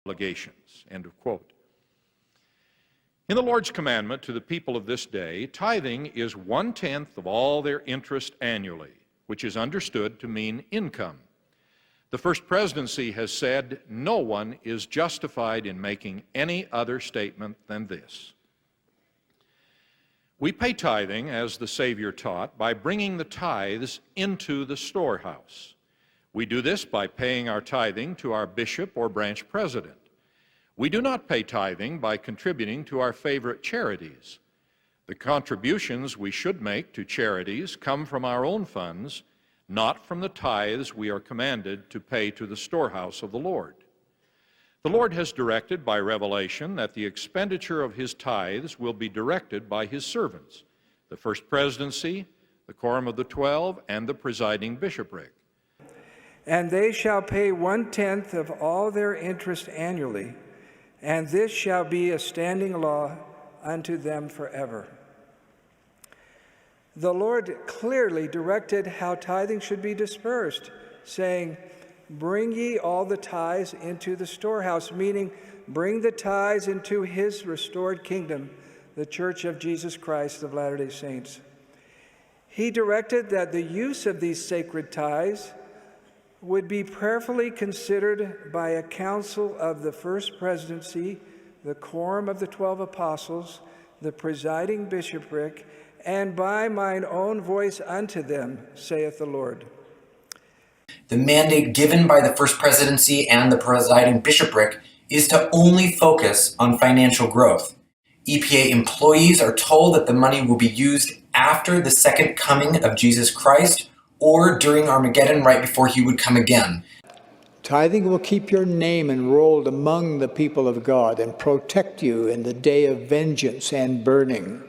obligations." End of quote. In the Lord's commandment to the people of this day, tithing is 1/10 of all their interest annually, which is understood to mean income. The First Presidency has said no one is justified in making any other statement than this. We pay tithing, as the Savior taught, by bringing the tithes into the storehouse. We do this by paying our tithing to our bishop or branch president. We do not pay tithing by contributing to our favorite charities. The contributions we should make to charities come from our own funds, not from the tithes we are commanded to pay to the storehouse of the Lord. The Lord has directed by revelation that the expenditure of his tithes will be directed by his servants, the First Presidency, the Quorum of the 12, and the presiding bishopric. "And they shall pay 1/10 of all their interest annually, and this shall be a standing law unto them forever." The Lord clearly directed how tithing should be dispersed, saying, "Bring ye all the tithes into the storehouse," meaning bring the tithes into his restored kingdom, the Church of Jesus Christ of Latter-day Saints. He directed that the use of these sacred tithes would be prayerfully considered by a council of the First Presidency, the Quorum of the 12 Apostles, the presiding bishopric, and by mine own voice unto them, saith the Lord. The mandate given by the First Presidency and the presiding bishopric is to only focus on financial growth. EPA employees are told that the money will be used after the second coming of Jesus Christ or during Armageddon right before he would come again. Tithing will keep your name enrolled among the people of God and protect you in the day of vengeance and burning.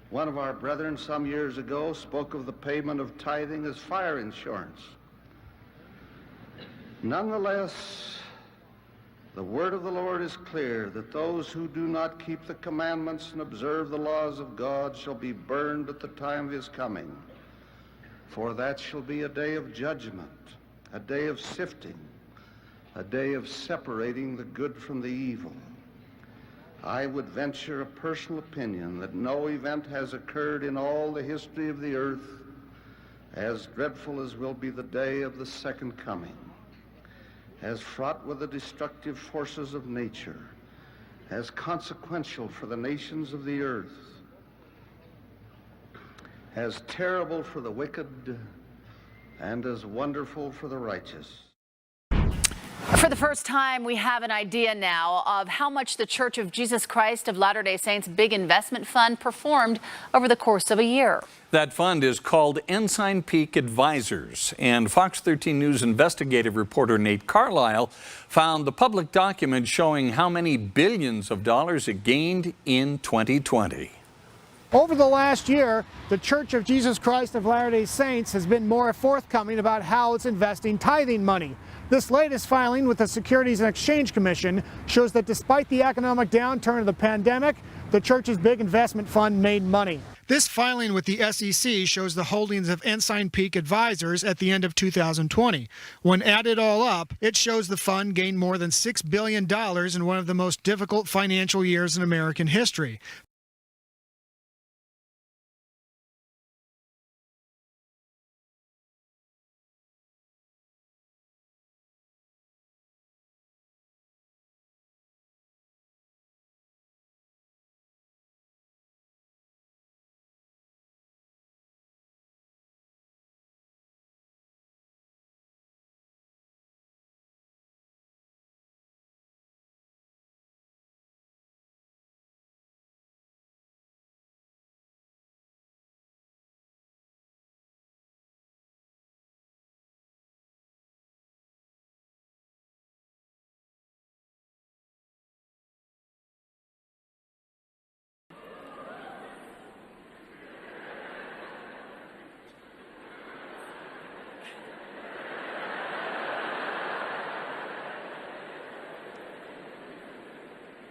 One of our brethren some years ago spoke of the payment of tithing as fire insurance. Nonetheless, the word of the Lord is clear that those who do not keep the commandments and observe the laws of God shall be burned at the time of his coming. For that shall be a day of judgment, a day of sifting, a day of separating the good from the evil. I would venture a personal opinion that no event has occurred in all the history of the earth as dreadful as will be the day of the second coming, as fraught with the destructive forces of nature, as consequential for the nations of the earth, as terrible for the wicked, and as wonderful for the righteous. For the first time, we have an idea now of how much the Church of Jesus Christ of Latter-day Saints Big Investment Fund performed over the course of a year. That fund is called Ensign Peak Advisors, and Fox 13 News investigative reporter Nate Carlisle found the public document showing how many billions of dollars it gained in 2020. Over the last year, the Church of Jesus Christ of Latter-day Saints has been more forthcoming about how it's investing tithing money. This latest filing with the Securities and Exchange Commission shows that despite the economic downturn of the pandemic, the Church's big investment fund made money. This filing with the SEC shows the holdings of Ensign Peak Advisors at the end of 2020. When added all up, it shows the fund gained more than $6 billion in one of the most difficult financial years in American history.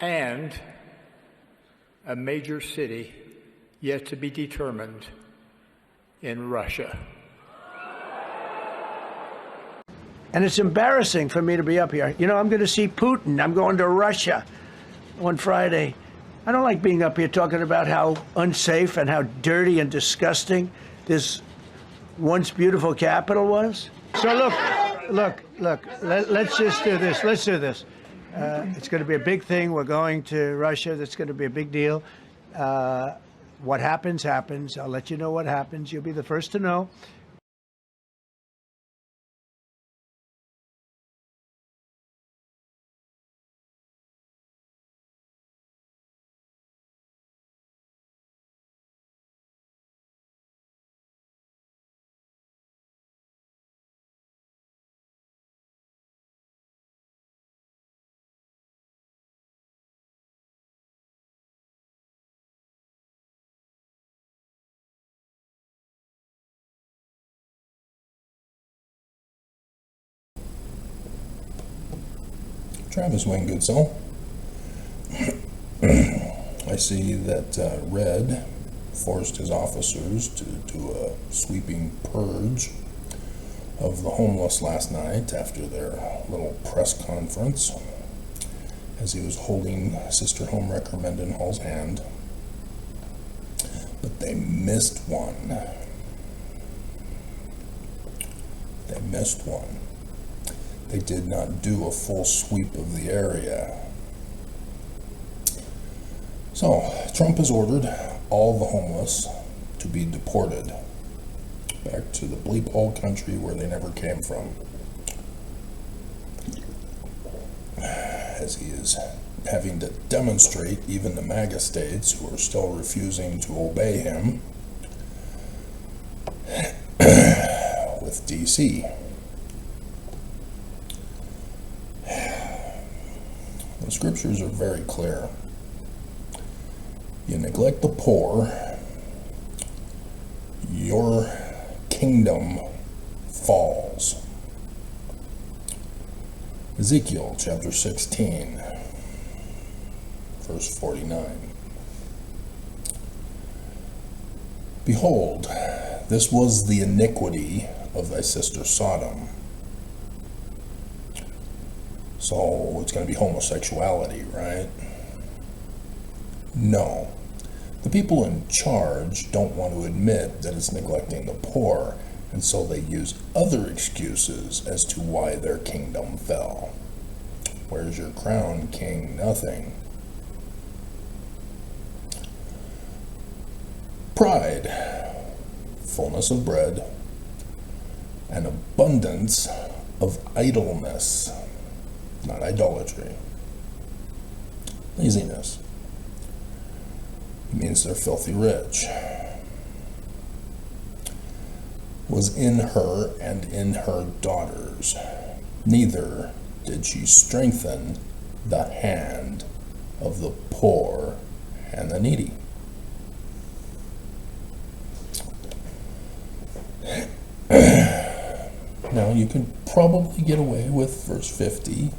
And a major city yet to be determined in Russia. And it's embarrassing for me to be up here. You know, I'm going to see Putin. I'm going to Russia on Friday. I don't like being up here talking about how unsafe and how dirty and disgusting this once beautiful capital was. So look, let's just do this. Let's do this. It's going to be a big thing. We're going to Russia. That's going to be a big deal. What happens, happens. I'll let you know what happens. You'll be the first to know. Travis Wayne Goodsell. I see that Red forced his officers to do a sweeping purge of the homeless last night after their little press conference as he was holding Sister Homewrecker Mendenhall's hand. But they missed one. They missed one. They did not do a full sweep of the area. So, Trump has ordered all the homeless to be deported back to the bleep hole country where they never came from. As he is having to demonstrate even the MAGA states who are still refusing to obey him with DC. The scriptures are very clear. You neglect the poor, your kingdom falls. Ezekiel chapter 16, verse 49. Behold, this was the iniquity of thy sister Sodom. So it's going to be homosexuality, right? No. The people in charge don't want to admit that it's neglecting the poor, and so they use other excuses as to why their kingdom fell. Where's your crown, king? Nothing. Pride, fullness of bread, and abundance of idleness, not idolatry. Laziness. It means they're filthy rich. Was in her and in her daughters. Neither did she strengthen the hand of the poor and the needy. Now, you could probably get away with verse 50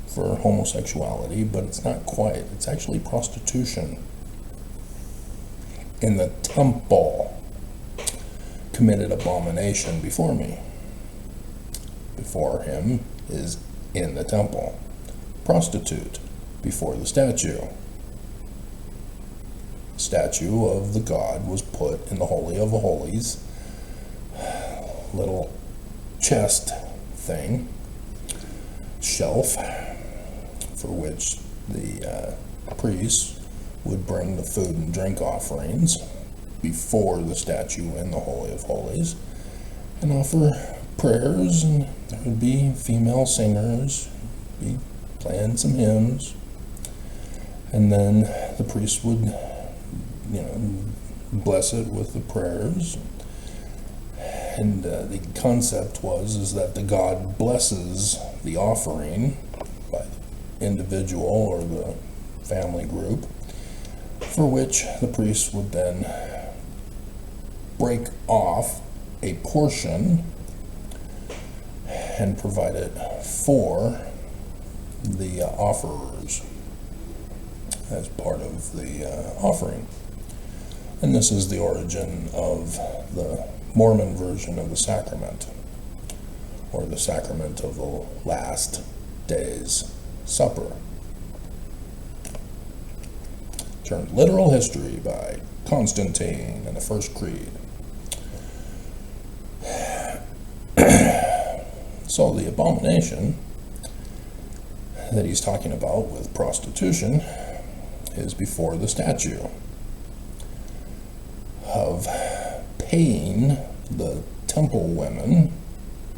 for homosexuality, but it's not quite. It's actually prostitution. In the temple, committed abomination before me. Before him is in the temple. Prostitute before the statue. Statue of the god was put in the Holy of Holies. Little chest thing, shelf, for which the priests would bring the food and drink offerings before the statue in the Holy of Holies and offer prayers, and there would be female singers, be playing some hymns, and then the priest would, bless it with the prayers. And the concept is that the god blesses the offering by the individual or the family group, for which the priest would then break off a portion and provide it for the offerers as part of the offering. And this is the origin of the Mormon version of the sacrament. or the sacrament of the last day's supper. Turned literal history by Constantine and the First Creed. So the abomination that he's talking about with prostitution is before the statue of paying the temple women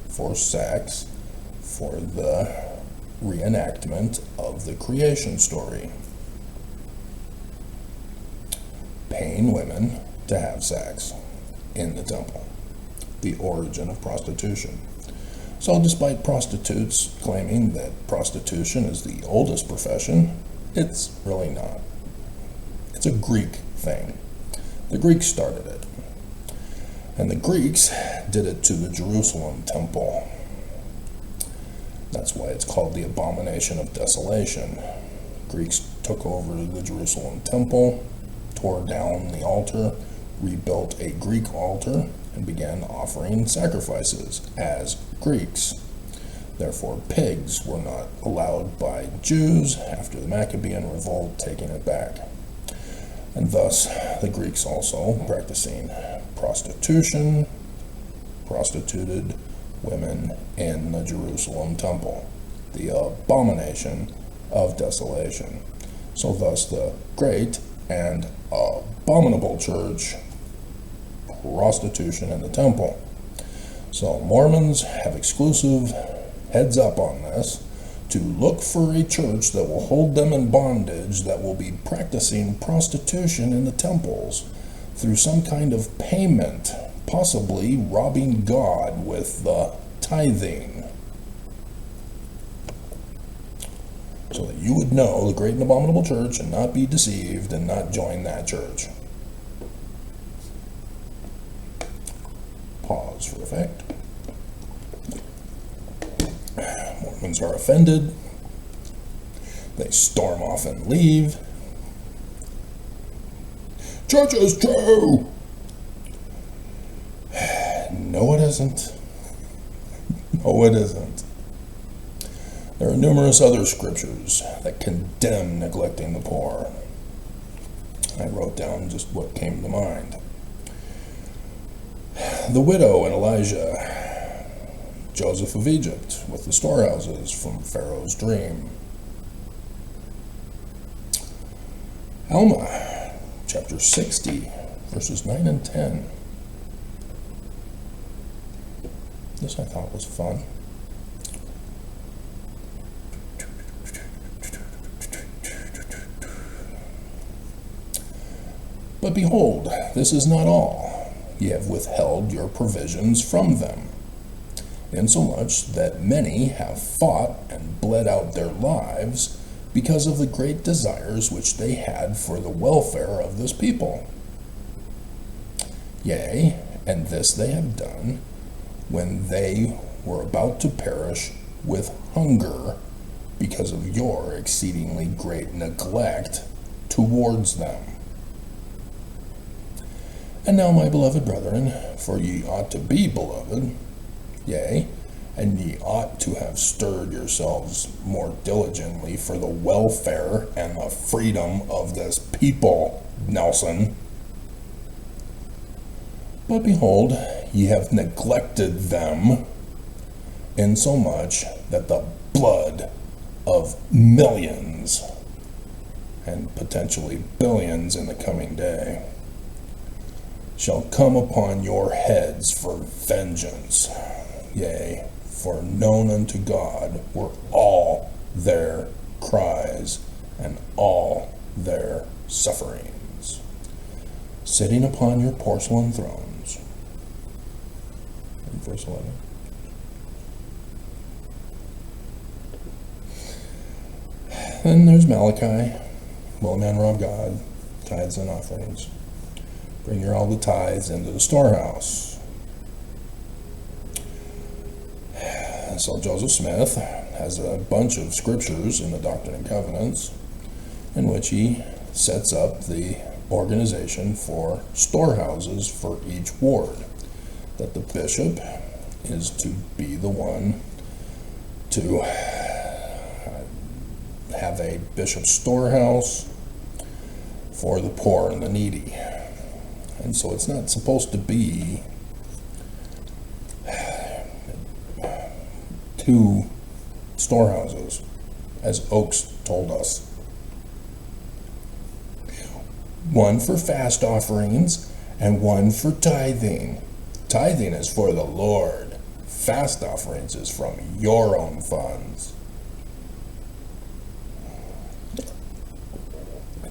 for sex for the reenactment of the creation story. Paying women to have sex in the temple. The origin of prostitution. So despite prostitutes claiming that prostitution is the oldest profession, it's really not. It's a Greek thing. The Greeks started it. And the Greeks did it to the Jerusalem temple. That's why it's called the abomination of desolation. Greeks took over the Jerusalem temple, tore down the altar, rebuilt a Greek altar, and began offering sacrifices as Greeks. Therefore, pigs were not allowed by Jews after the Maccabean revolt, taking it back. And thus, the Greeks also practicing prostitution, prostituted women in the Jerusalem temple, the abomination of desolation. So thus, the great and abominable church, prostitution in the temple. So Mormons have exclusive heads up on this, to look for a church that will hold them in bondage, that will be practicing prostitution in the temples through some kind of payment, possibly robbing God with the tithing. So that you would know the great and abominable church and not be deceived and not join that church. Pause for effect. Mormons are offended. They storm off and leave. Church is true! No, it isn't. No, it isn't. There are numerous other scriptures that condemn neglecting the poor. I wrote down just what came to mind. The widow and Elijah, Joseph of Egypt with the storehouses from Pharaoh's dream. Alma, chapter 60, verses 9 and 10. This I thought was fun. But behold, this is not all. Ye have withheld your provisions from them, insomuch that many have fought and bled out their lives because of the great desires which they had for the welfare of this people. Yea, and this they have done when they were about to perish with hunger because of your exceedingly great neglect towards them. And now, my beloved brethren, for ye ought to be beloved, yea, and ye ought to have stirred yourselves more diligently for the welfare and the freedom of this people, Nelson. But behold, ye have neglected them, insomuch that the blood of millions, and potentially billions in the coming day, shall come upon your heads for vengeance. Yea, for known unto God were all their cries and all their sufferings, sitting upon your porcelain thrones. In verse 11. Then there's Malachi. Will a man rob God? Tithes and offerings. Bring your all the tithes into the storehouse. So Joseph Smith has a bunch of scriptures in the Doctrine and Covenants in which he sets up the organization for storehouses for each ward, that the bishop is to be the one to have a bishop's storehouse for the poor and the needy. And so it's not supposed to be two storehouses, as Oakes told us. One for fast offerings and one for tithing. Tithing is for the Lord. Fast offerings is from your own funds.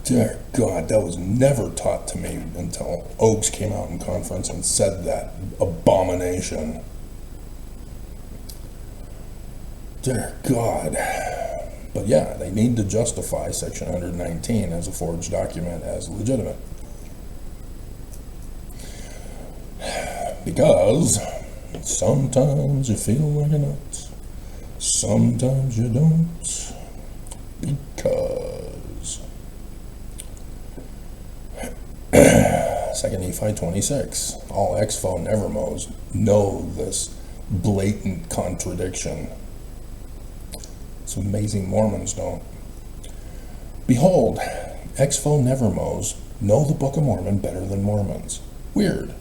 Dear God, that was never taught to me until Oakes came out in conference and said that abomination. Dear God. But yeah, they need to justify Section 119 as a forged document as legitimate. Because sometimes you feel like a nut, sometimes you don't. Because 2 Nephi 26, all Expo Nevermos know this blatant contradiction. It's amazing Mormons don't. Behold, Expo Nevermos know the Book of Mormon better than Mormons. Weird.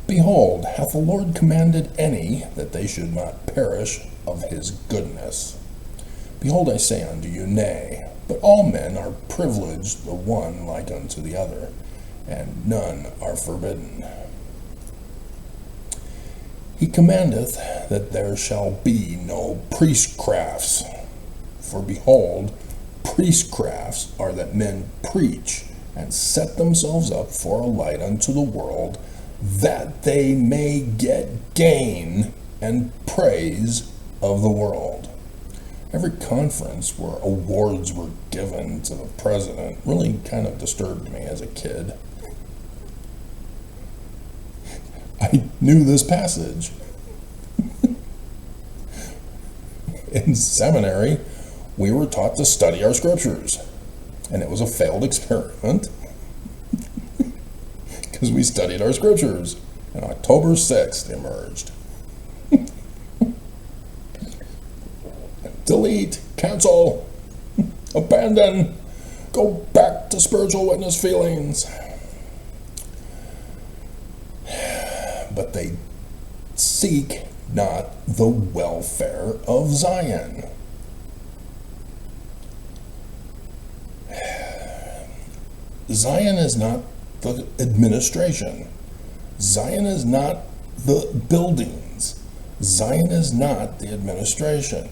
Behold, hath the Lord commanded any that they should not perish of his goodness? Behold, I say unto you, nay, but all men are privileged the one like unto the other, and none are forbidden. He commandeth that there shall be no priestcrafts. For behold, priestcrafts are that men preach and set themselves up for a light unto the world, that they may get gain and praise of the world. Every conference where awards were given to the president really kind of disturbed me as a kid. I knew this passage. In seminary, we were taught to study our scriptures, and it was a failed experiment because we studied our scriptures, and October 6th emerged. Delete, cancel, abandon, go back to spiritual witness feelings. But they seek not the welfare of Zion. Zion is not the administration. Zion is not the buildings. Zion is not the administration.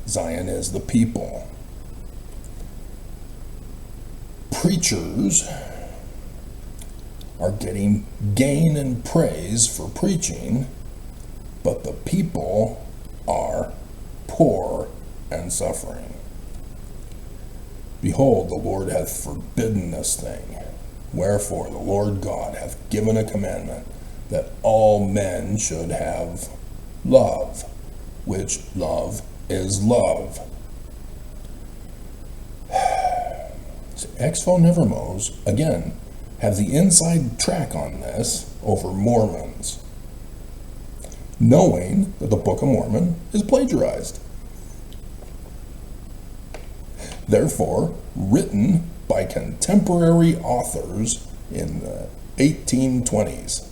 Zion is the people. Preachers are getting gain and praise for preaching, but the people are poor and suffering. Behold, the Lord hath forbidden this thing. Wherefore the Lord God hath given a commandment that all men should have love, which love is love. So Expo Nevermos, again, have the inside track on this over Mormons, knowing that the Book of Mormon is plagiarized. Therefore, written by contemporary authors in the 1820s.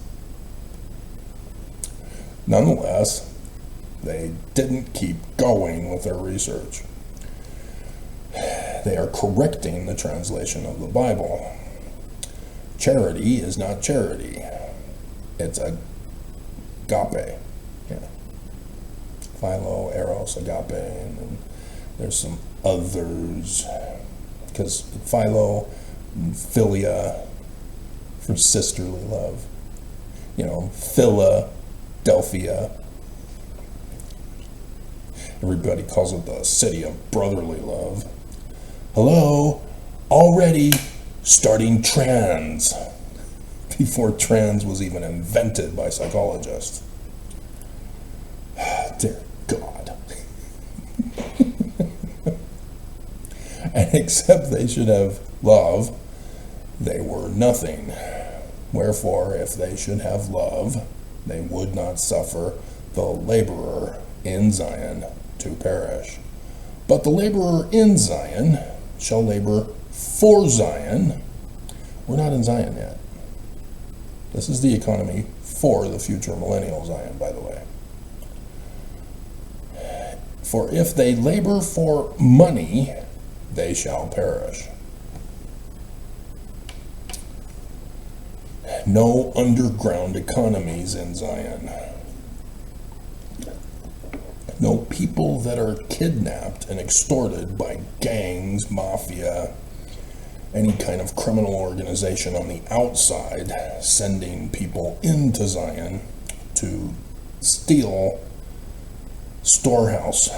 Nonetheless, they didn't keep going with their research. They are correcting the translation of the Bible. Charity is not charity. It's agape. Yeah. Philo, eros, agape, and then there's some others. Because philo and philia for sisterly love. You know, Philadelphia. Everybody calls it the city of brotherly love. Hello, already starting trans before trans was even invented by psychologists. Dear God. And except they should have love, they were nothing. Wherefore, if they should have love, they would not suffer the laborer in Zion to perish. But the laborer in Zion shall labor for Zion. We're not in Zion yet. This is the economy for the future millennial Zion, by the way. For if they labor for money, they shall perish. No underground economies in Zion. No people that are kidnapped and extorted by gangs, mafia, any kind of criminal organization on the outside, sending people into Zion to steal storehouse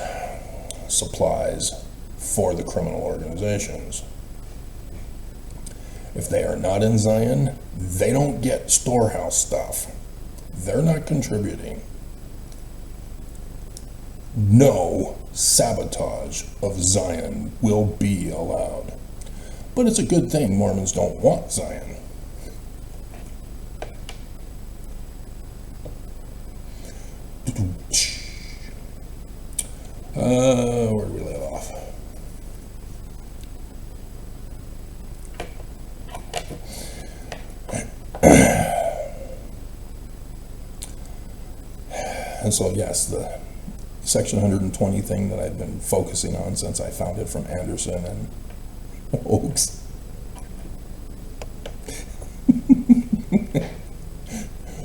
supplies for the criminal organizations. If they are not in Zion, they don't get storehouse stuff. They're not contributing. No sabotage of Zion will be allowed. But it's a good thing Mormons don't want Zion. Where do we leave off? And so, yes, the Section 120 thing that I've been focusing on since I found it from Anderson and Oaks.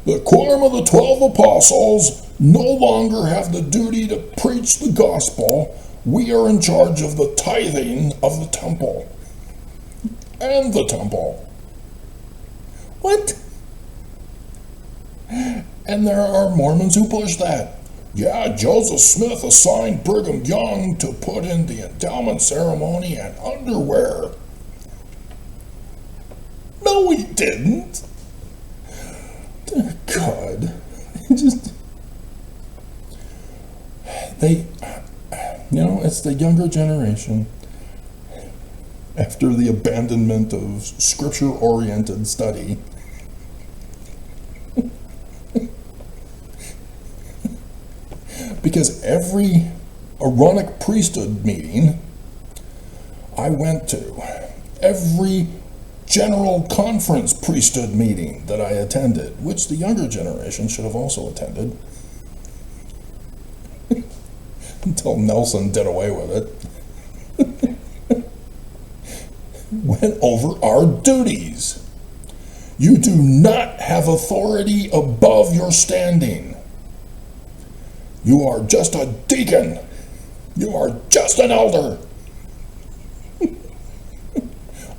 The quorum of the 12 apostles no longer have the duty to preach the gospel. We are in charge of the tithing of the temple. And the temple. What? And there are Mormons who push that. Yeah, Joseph Smith assigned Brigham Young to put in the endowment ceremony and underwear. No, he didn't. Dear God. It's the younger generation. After the abandonment of scripture-oriented study, because every Aaronic priesthood meeting I went to, every general conference priesthood meeting that I attended, which the younger generation should have also attended, until Nelson did away with it, went over our duties. You do not have authority above your standing. You are just a deacon. You are just an elder.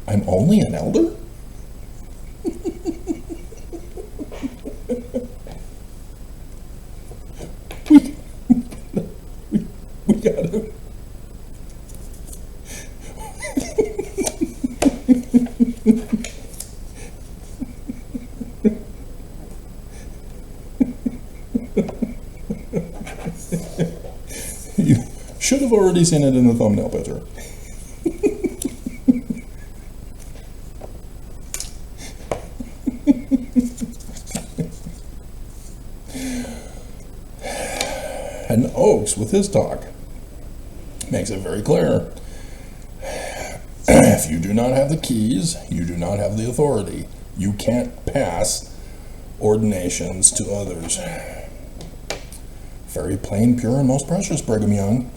I'm only an elder? We gotta. You should have already seen it in the thumbnail picture. And Oaks, with his talk, makes it very clear. If you do not have the keys, you do not have the authority. You can't pass ordinations to others. Very plain, pure, and most precious, Brigham Young.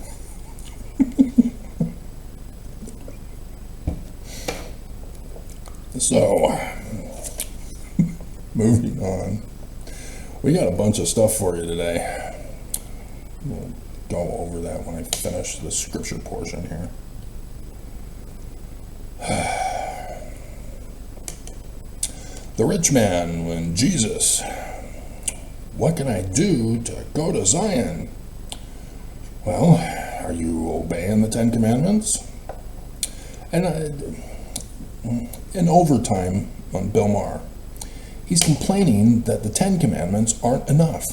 So, moving on. We got a bunch of stuff for you today. We'll go over that when I finish the scripture portion here. The rich man, when Jesus, what can I do to go to Zion? Well, are you obeying the Ten Commandments? And in overtime on Bill Maher, he's complaining that the Ten Commandments aren't enough.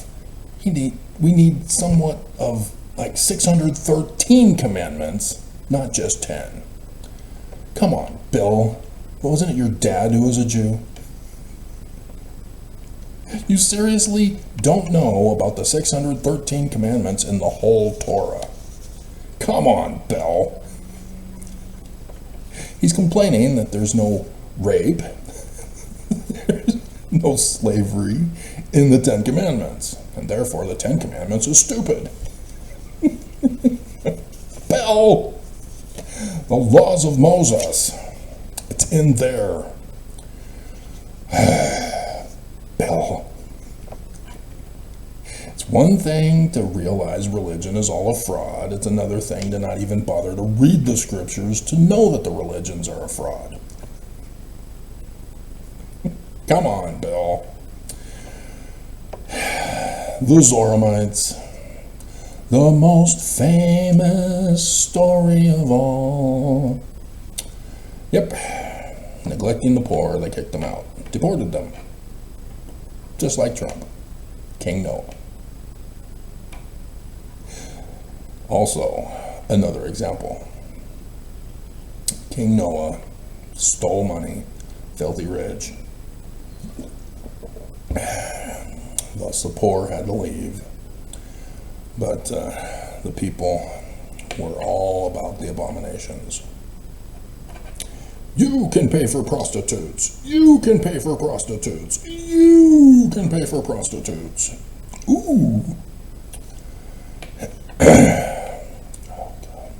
We need somewhat of like 613 commandments, not just 10. Come on, Bill. Wasn't it your dad who was a Jew? You seriously don't know about the 613 commandments in the whole Torah. Come on, Bell. He's complaining that there's no rape, there's no slavery in the Ten Commandments, and therefore the Ten Commandments is stupid. Bell! The laws of Moses. It's in there. Bell. It's one thing to realize religion is all a fraud. It's another thing to not even bother to read the scriptures to know that the religions are a fraud. Come on, Bill. The Zoramites. The most famous story of all. Yep. Neglecting the poor, they kicked them out. Deported them. Just like Trump. King Noah. Also, another example. King Noah stole money, filthy rich. Thus the poor had to leave. But the people were all about the abominations. You can pay for prostitutes. You can pay for prostitutes. You can pay for prostitutes. Ooh. Oh, God.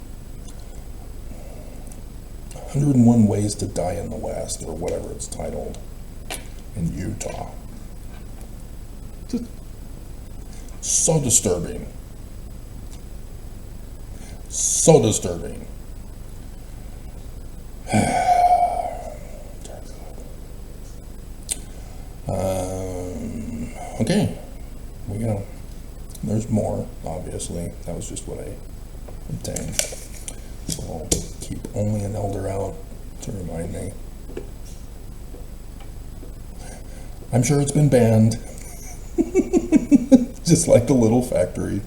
101 Ways to Die in the West, or whatever it's titled, in Utah. So disturbing. So disturbing. Okay, we go. There's more, obviously. That was just what I obtained. So I'll keep only an elder out to remind me. I'm sure it's been banned. Just like the little factory.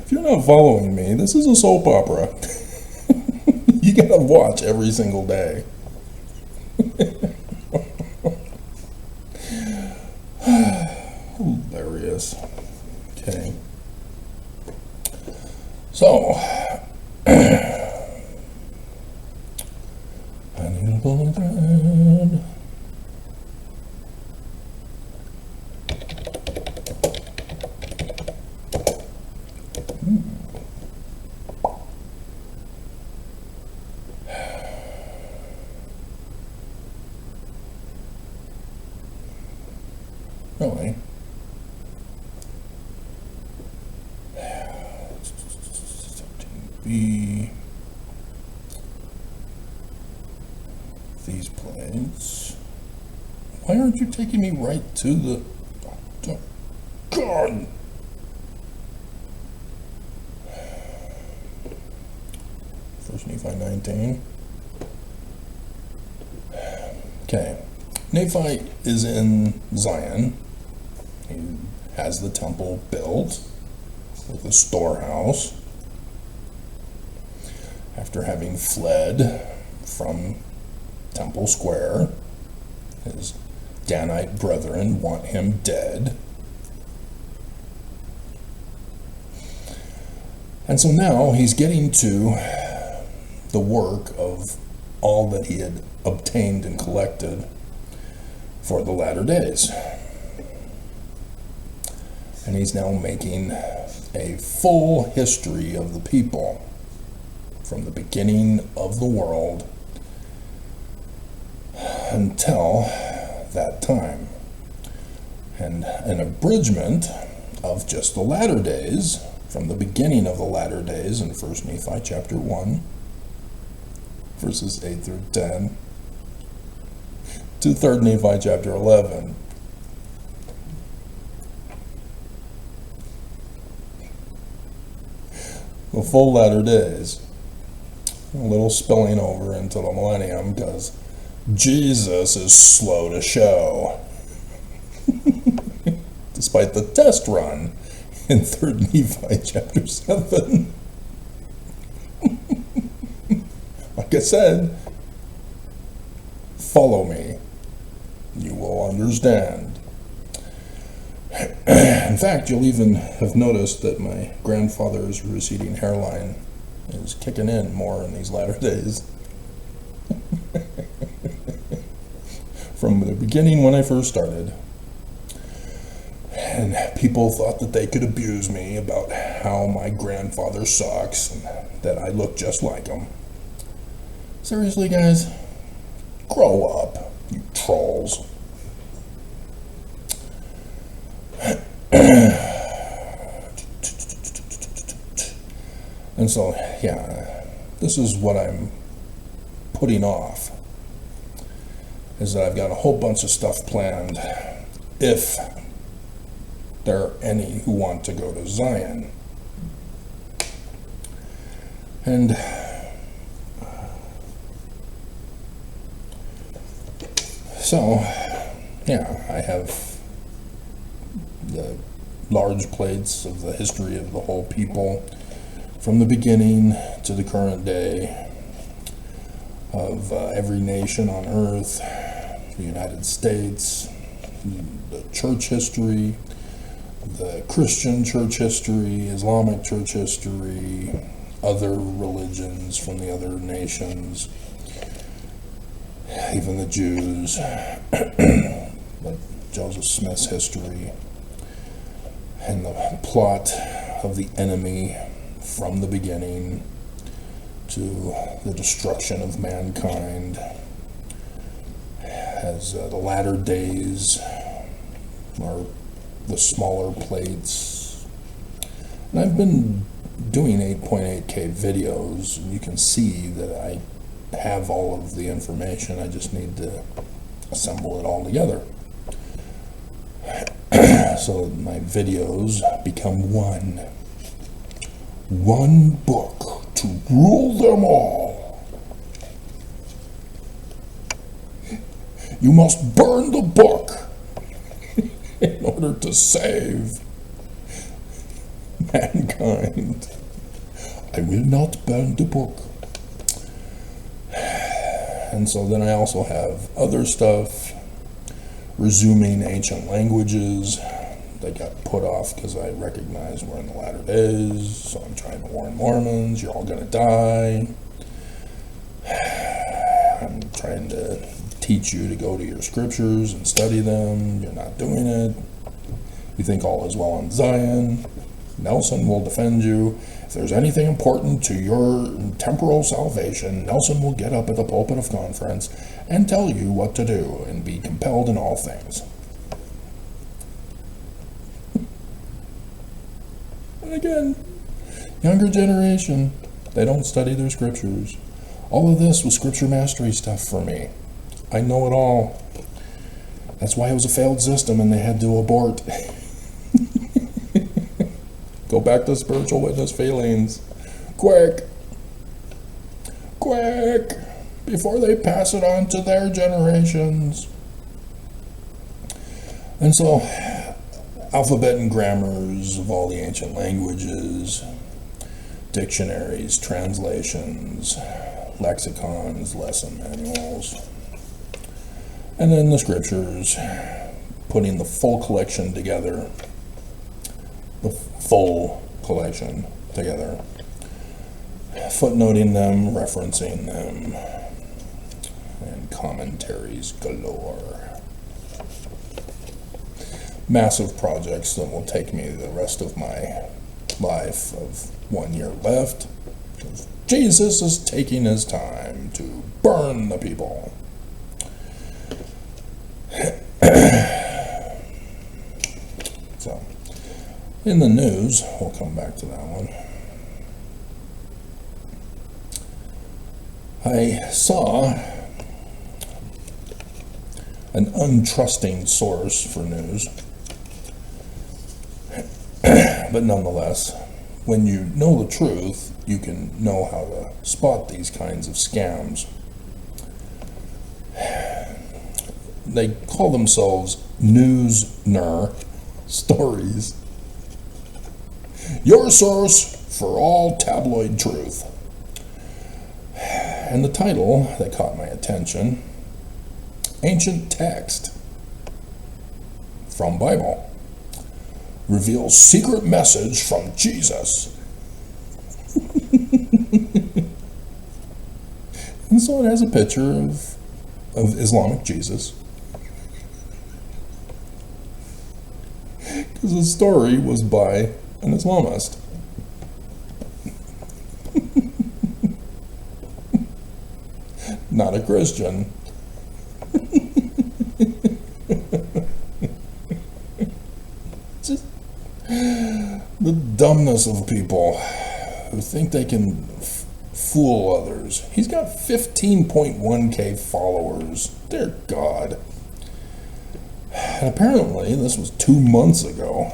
If you're not following me, this is a soap opera. You gotta watch every single day. Hilarious. Okay. So, I need a bullet thread. Really? B. These plates. Why aren't you taking me right to the... Oh, God! First Nephi 19. Okay. Nephi is in Zion. He has the temple built with a storehouse after having fled from Temple Square. His Danite brethren want him dead. And so now he's getting to the work of all that he had obtained and collected for the latter days. And he's now making a full history of the people from the beginning of the world until that time. And an abridgment of just the latter days, from the beginning of the latter days in 1 Nephi chapter 1, verses 8 through 10, to 3 Nephi chapter 11. The full latter days. a little spilling over into the millennium, because Jesus is slow to show. Despite the test run in 3rd Nephi chapter 7. Like I said, follow me. You will understand. In fact, you'll even have noticed that my grandfather's receding hairline is kicking in more in these latter days. From the beginning when I first started. And people thought that they could abuse me about how my grandfather sucks and that I look just like him. Seriously, guys? Grow up, you trolls. And so, yeah, this is what I'm putting off, is that I've got a whole bunch of stuff planned if there are any who want to go to Zion. And so, yeah, I have the large plates of the history of the whole people from the beginning to the current day, of every nation on earth, the United States, the church history, the Christian church history, Islamic church history, other religions from the other nations, even the Jews, like Joseph Smith's history, and the plot of the enemy from the beginning to the destruction of mankind, as the latter days are the smaller plates. And I've been doing 8.8K videos, and you can see that I have all of the information. I just need to assemble it all together so that my videos become one book to rule them all. You must burn the book in order to save mankind. I will not burn the book. And so then I also have other stuff, resuming ancient languages that got put off because I recognize we're in the latter days. So I'm trying to warn Mormons, you're all gonna die. I'm trying to teach you to go to your scriptures and study them. You're not doing it. You think all is well in Zion. Nelson will defend you. If there's anything important to your temporal salvation, Nelson will get up at the pulpit of conference and tell you what to do and be compelled in all things. And again, younger generation, they don't study their scriptures. All of this was scripture mastery stuff for me. I know it all. That's why it was a failed system and they had to abort. Go back to spiritual witness feelings. Quick! Quick! Before they pass it on to their generations. And so, alphabet and grammars of all the ancient languages, dictionaries, translations, lexicons, lesson manuals, and then the scriptures, putting the full collection together. The full collection together, footnoting them, referencing them, and commentaries galore. Massive projects that will take me the rest of my life of 1 year left. Jesus is taking his time to burn the people. So, in the news, we'll come back to that one. I saw an untrusting source for news, but nonetheless, when you know the truth, you can know how to spot these kinds of scams. They call themselves News-ner Stories, your source for all tabloid truth. And the title that caught my attention, Ancient Text from Bible reveals secret message from Jesus. And so it has a picture of Islamic Jesus. Because the story was by an Islamist. Not a Christian. Just the dumbness of people who think they can fool others. He's got 15.1K followers. Dear God. And apparently this was 2 months ago.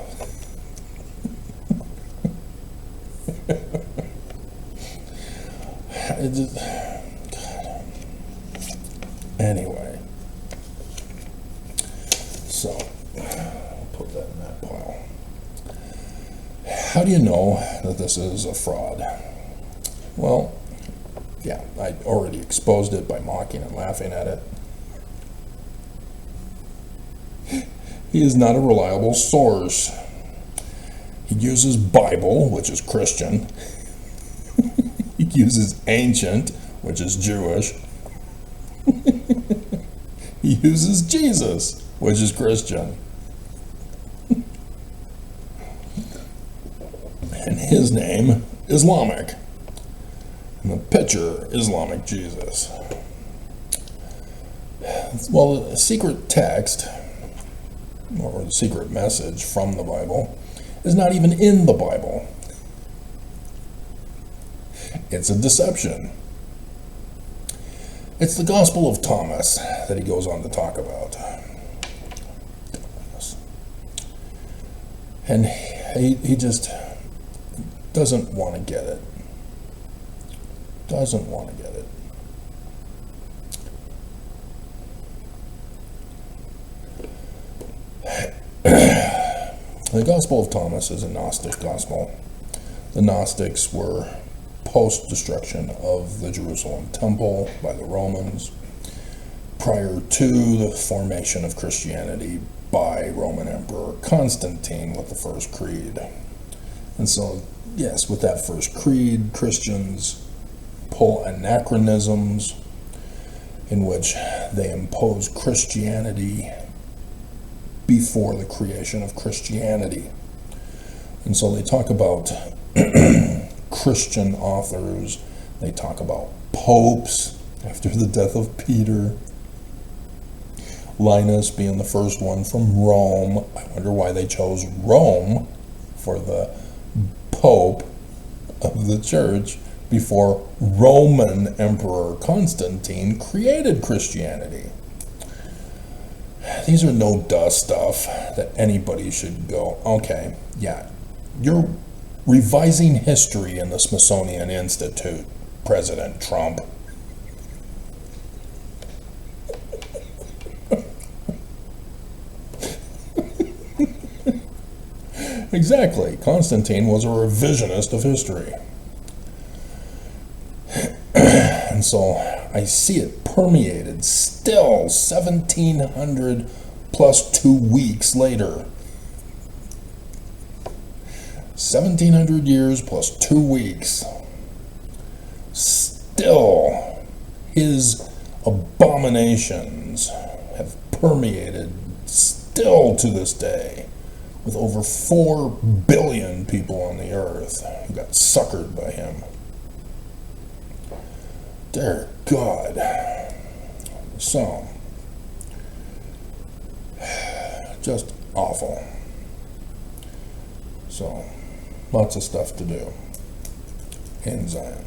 Anyway, so I'll put that in that pile. How do you know that this is a fraud? Well, yeah, I already exposed it by mocking and laughing at it. He is not a reliable source. He uses Bible, which is Christian. He uses ancient, which is Jewish. He uses Jesus, which is Christian. And his name, Islamic. And the picture, Islamic Jesus. Well, the secret text, or the secret message from the Bible, is not even in the Bible. It's a deception. It's the Gospel of Thomas that he goes on to talk about. And he just doesn't want to get it. Doesn't want to get it. The Gospel of Thomas is a Gnostic gospel. The Gnostics were post-destruction of the Jerusalem temple by the Romans, prior to the formation of Christianity by Roman Emperor Constantine with the First Creed. And so, yes, with that First Creed, Christians pull anachronisms in which they impose Christianity before the creation of Christianity. And so they talk about Christian authors, they talk about popes after the death of Peter, Linus being the first one from Rome. I wonder why they chose Rome for the pope of the church before Roman Emperor Constantine created Christianity. These are no duh stuff that anybody should go, okay, yeah, you're revising history in the Smithsonian Institute, President Trump. Exactly. Constantine was a revisionist of history. And so I see it permeated still 1700 plus 2 weeks later. 1700 years plus 2 weeks. Still, his abominations have permeated still to this day, with over 4 billion people on the earth who got suckered by him. Dear God. So, just awful. So, lots of stuff to do in Zion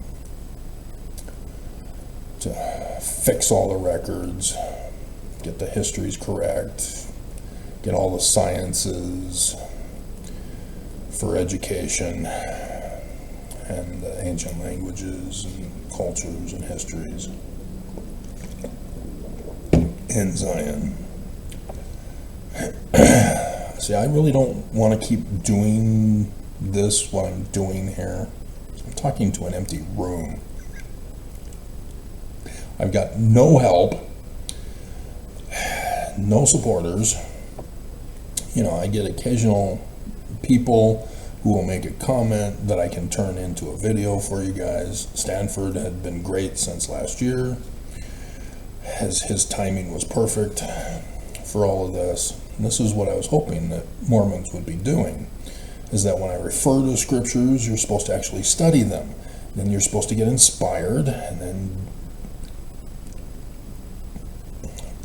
to fix all the records, get the histories correct, get all the sciences for education, and ancient languages and cultures and histories in Zion. See, I really don't want to keep doing this, what I'm doing here. I'm talking to an empty room. I've got no help, no supporters. You know, I get occasional people who will make a comment that I can turn into a video for you guys. Stanford had been great since last year, as his timing was perfect for all of this. And this is what I was hoping that Mormons would be doing, is that when I refer to scriptures, you're supposed to actually study them. Then you're supposed to get inspired and then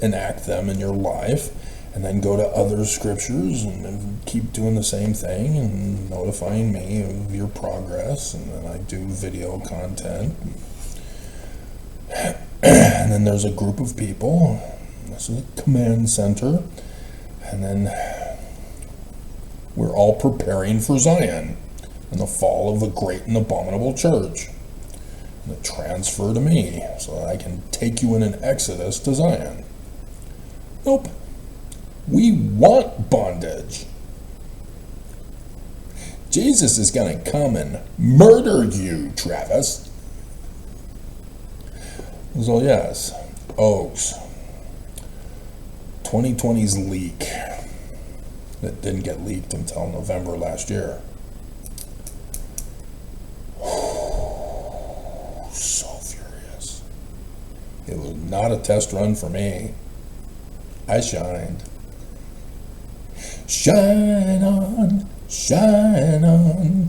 enact them in your life, and then go to other scriptures and keep doing the same thing and notifying me of your progress. And then I do video content. And then there's a group of people. This is a command center. And then we're all preparing for Zion and the fall of the great and abominable church. And the transfer to me so that I can take you in an exodus to Zion. Nope. We want bondage. Jesus is going to come and murder you, Travis. So yes, Oaks. 2020's leak that didn't get leaked until November last year. So furious. It was not a test run for me. I shined. Shine on, shine on.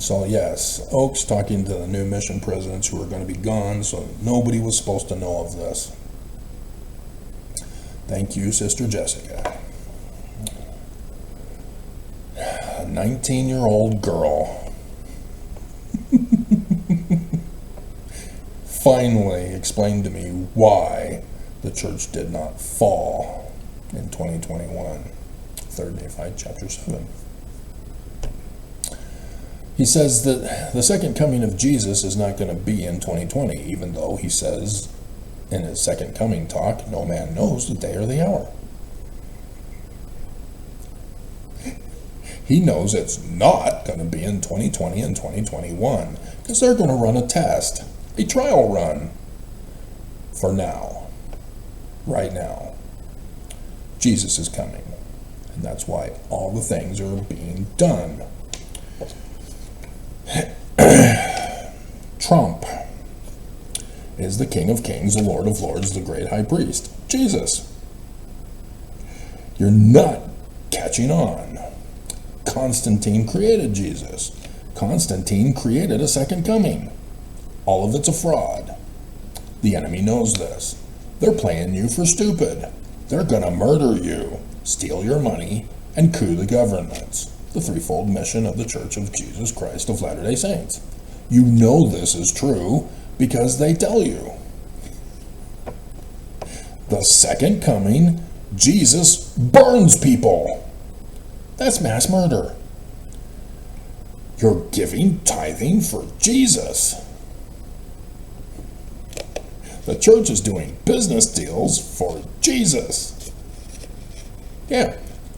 So yes, Oaks talking to the new mission presidents who are going to be gone, so nobody was supposed to know of this. Thank you, Sister Jessica. A 19-year-old girl finally explained to me why the church did not fall in 2021. Third Nephi chapter 7. He says that the second coming of Jesus is not going to be in 2020, even though he says in his second coming talk, no man knows the day or the hour. He knows it's not going to be in 2020 and 2021, because they're going to run a test. A trial run for now, right now. Jesus is coming, and that's why all the things are being done. Trump is the King of Kings, the Lord of Lords, the great high priest, Jesus. You're not catching on. Constantine created Jesus. Constantine created a second coming. All of it's a fraud. The enemy knows this. They're playing you for stupid. They're gonna murder you, steal your money, and coup the governments. The threefold mission of the Church of Jesus Christ of Latter-day Saints. You know this is true because they tell you. The second coming, Jesus burns people. That's mass murder. You're giving tithing for Jesus. The church is doing business deals for Jesus. Yeah,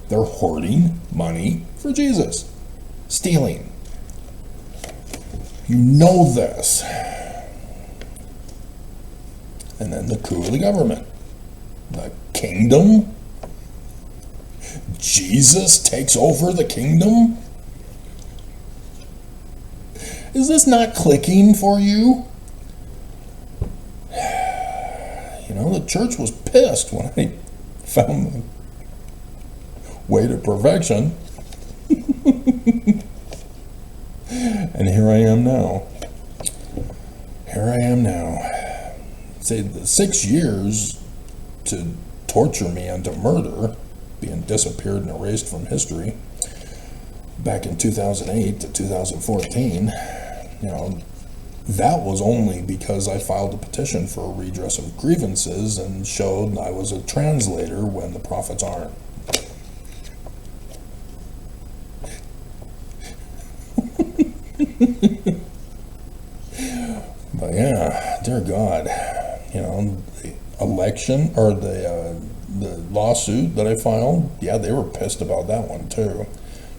they're hoarding money for Jesus. Stealing. You know this. And then the coup of the government. The kingdom. Jesus takes over the kingdom. Is this not clicking for you? You know, the church was pissed when I found the way to perfection. And here I am now. Here I am now. Say, the 6 years to torture me and to murder, being disappeared and erased from history, back in 2008 to 2014, you know, that was only because I filed a petition for a redress of grievances and showed I was a translator when the prophets aren't. But yeah, dear God, the election, or the lawsuit that I filed, yeah, they were pissed about that one too.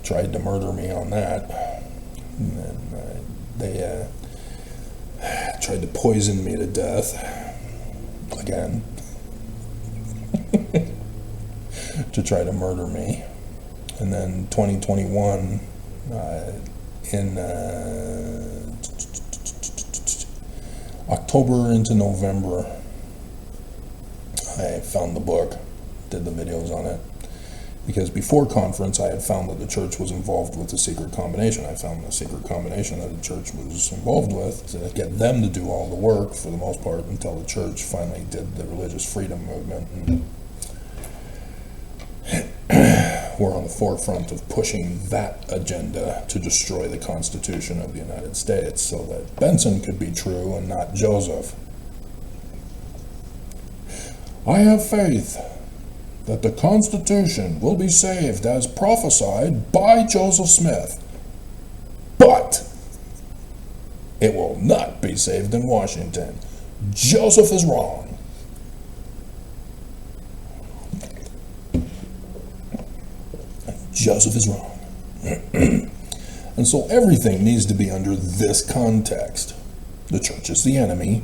Tried to murder me on that. And then, they tried to poison me to death again to try to murder me. And then 2021, in October into November, I found the book, did the videos on it, because before conference I had found that the church was involved with the secret combination. I found the secret combination that the church was involved with to get them to do all the work for the most part until the church finally did the religious freedom movement. And we're on the forefront of pushing that agenda to destroy the Constitution of the United States so that Benson could be true and not Joseph. I have faith that the Constitution will be saved as prophesied by Joseph Smith, but it will not be saved in Washington. Joseph is wrong. Joseph is wrong. And so everything needs to be under this context. The church is the enemy.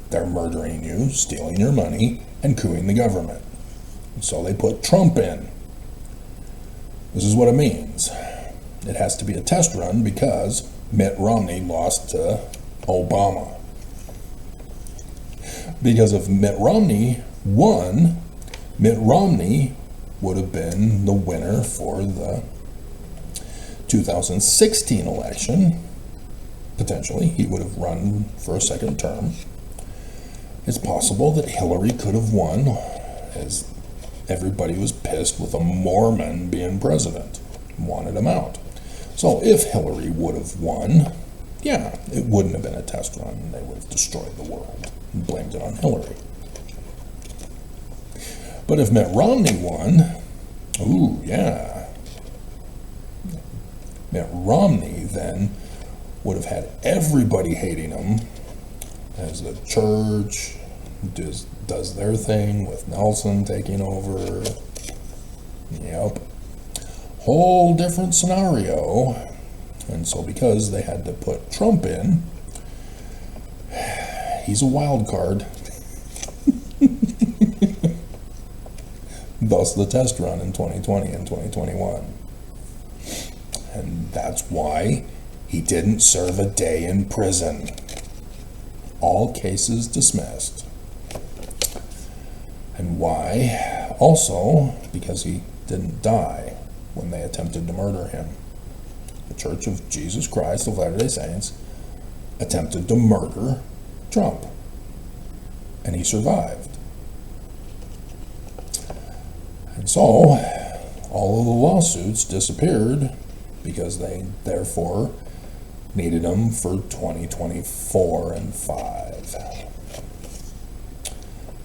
They're murdering you, stealing your money, and cooing the government. And so they put Trump in. This is what it means. It has to be a test run because Mitt Romney lost to Obama. Because if Mitt Romney won, Mitt Romney would have been the winner for the 2016 election. Potentially, he would have run for a second term. It's possible that Hillary could have won, as everybody was pissed with a Mormon being president, wanted him out. So if Hillary would have won, yeah, it wouldn't have been a test run. They would have destroyed the world and blamed it on Hillary. But if Mitt Romney won, ooh, yeah. Mitt Romney then would have had everybody hating him as the church does their thing with Nelson taking over. Yep. Whole different scenario. And so because they had to put Trump in, he's a wild card. Thus the test run in 2020 and 2021. And that's why he didn't serve a day in prison. All cases dismissed. And why? Also, because he didn't die when they attempted to murder him. The Church of Jesus Christ of Latter-day Saints attempted to murder Trump. And he survived. And so, all of the lawsuits disappeared because they therefore needed them for 2024 and 5.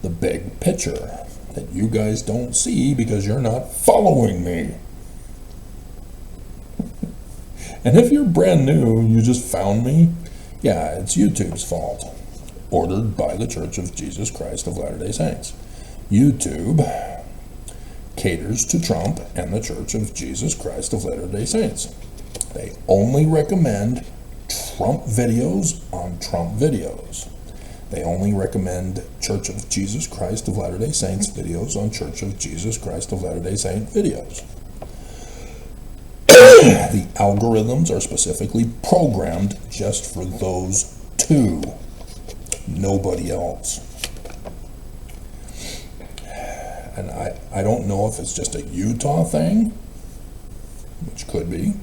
The big picture that you guys don't see because you're not following me. And if you're brand new, you just found me, yeah, it's YouTube's fault. Ordered by the Church of Jesus Christ of Latter-day Saints. YouTube caters to Trump and the Church of Jesus Christ of Latter-day Saints. They only recommend Trump videos on Trump videos. They only recommend Church of Jesus Christ of Latter-day Saints videos on Church of Jesus Christ of Latter-day Saint videos. The algorithms are specifically programmed just for those two. Nobody else. And I don't know if it's just a Utah thing, which could be.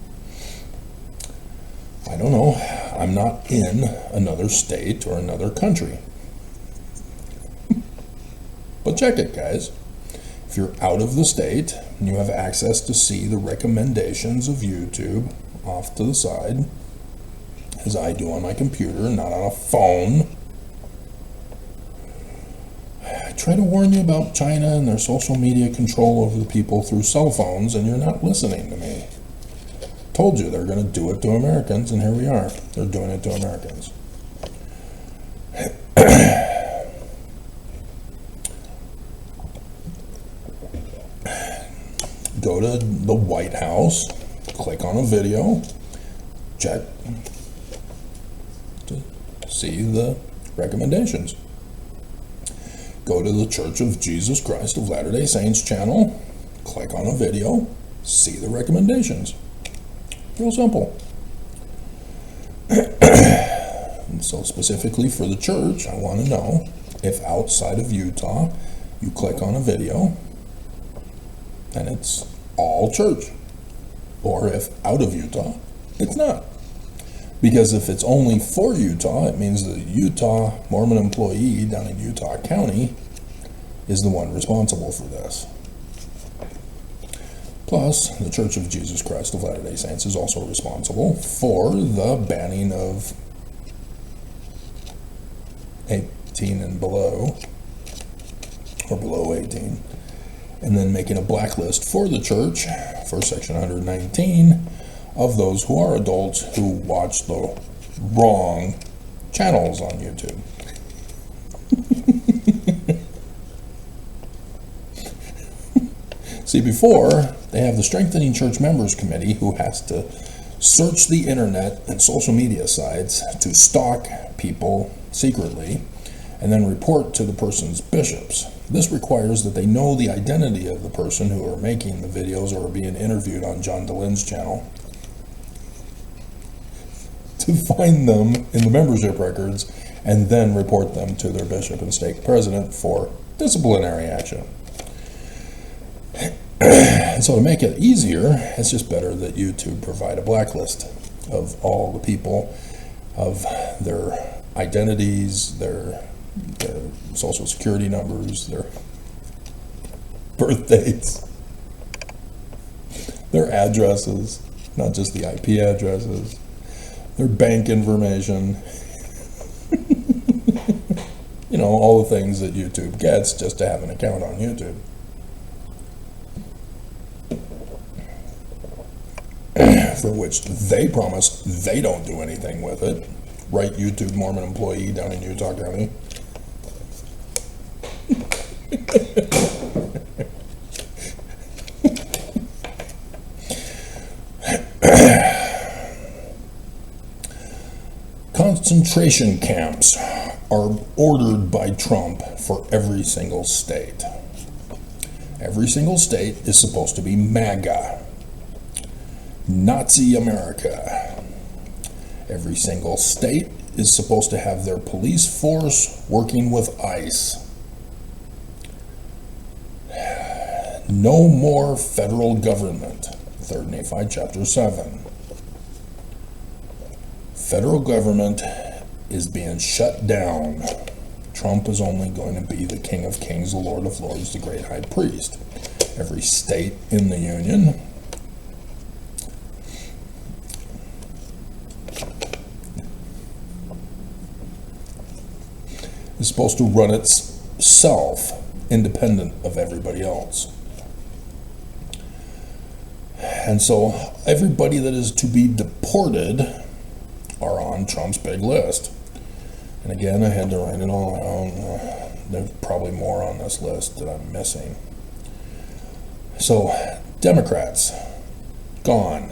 I don't know. I'm not in another state or another country. But check it, guys. If you're out of the state and you have access to see the recommendations of YouTube off to the side, as I do on my computer, not on a phone. I try to warn you about China and their social media control over the people through cell phones, and you're not listening to me. Told you they're going to do it to Americans, and here we are. They're doing it to Americans. Go to the White House, click on a video, check to see the recommendations. Go to the Church of Jesus Christ of Latter-day Saints channel, click on a video, see the recommendations. Real simple. And so specifically for the church, I want to know if outside of Utah, you click on a video and it's all church, or if out of Utah, it's not. Because if it's only for Utah, it means the Utah Mormon employee down in Utah County is the one responsible for this. Plus, the Church of Jesus Christ of Latter-day Saints is also responsible for the banning of 18 and below, or below 18, and then making a blacklist for the church, for Section 119, of those who are adults who watch the wrong channels on YouTube. See, before, they have the Strengthening Church Members Committee who has to search the internet and social media sites to stalk people secretly and then report to the person's bishops. This requires that they know the identity of the person who are making the videos or are being interviewed on John DeLyn's channel, to find them in the membership records and then report them to their bishop and stake president for disciplinary action. And so to make it easier, it's just better that YouTube provide a blacklist of all the people, of their identities, their social security numbers, their birth dates, their addresses, not just the IP addresses, their bank information, you know, all the things that YouTube gets just to have an account on YouTube. For which they promise they don't do anything with it. Right, YouTube Mormon employee down in Utah County. Concentration camps are ordered by Trump for every single state. Every single state is supposed to be MAGA. Nazi America. Every single state is supposed to have their police force working with ICE. No more federal government. 3rd Nephi chapter 7. Federal government is being shut down. Trump is only going to be the King of Kings, the Lord of Lords, the great high priest. Every state in the Union is supposed to run itself, independent of everybody else. And so everybody that is to be deported are on Trump's big list. And again, I had to write it all out. There's probably more on this list that I'm missing. So, Democrats, gone.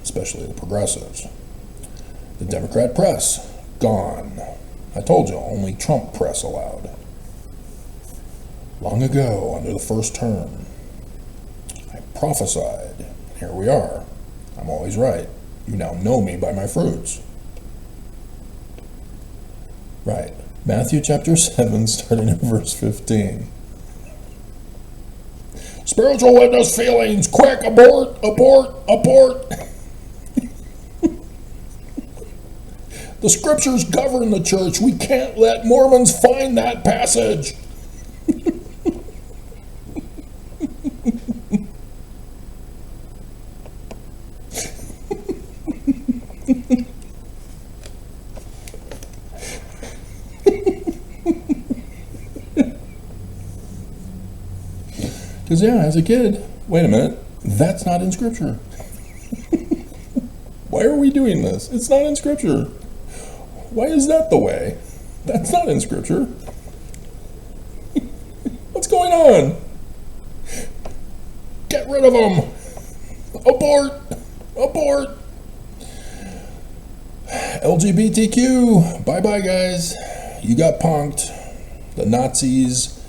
Especially the progressives. The Democrat press, gone. I told you, only Trump press allowed. Long ago, under the first term, I prophesied. Here we are. I'm always right. You now know me by my fruits. Right. Matthew chapter 7, starting at verse 15. Spiritual witness feelings, quick, abort, abort, abort. The scriptures govern the church. We can't let Mormons find that passage. Because, yeah, as a kid, wait a minute, that's not in Scripture. Why are we doing this? It's not in Scripture. Why is that the way? That's not in Scripture. What's going on? Get rid of them. Abort. Abort. LGBTQ. Bye-bye, guys. You got punked. The Nazis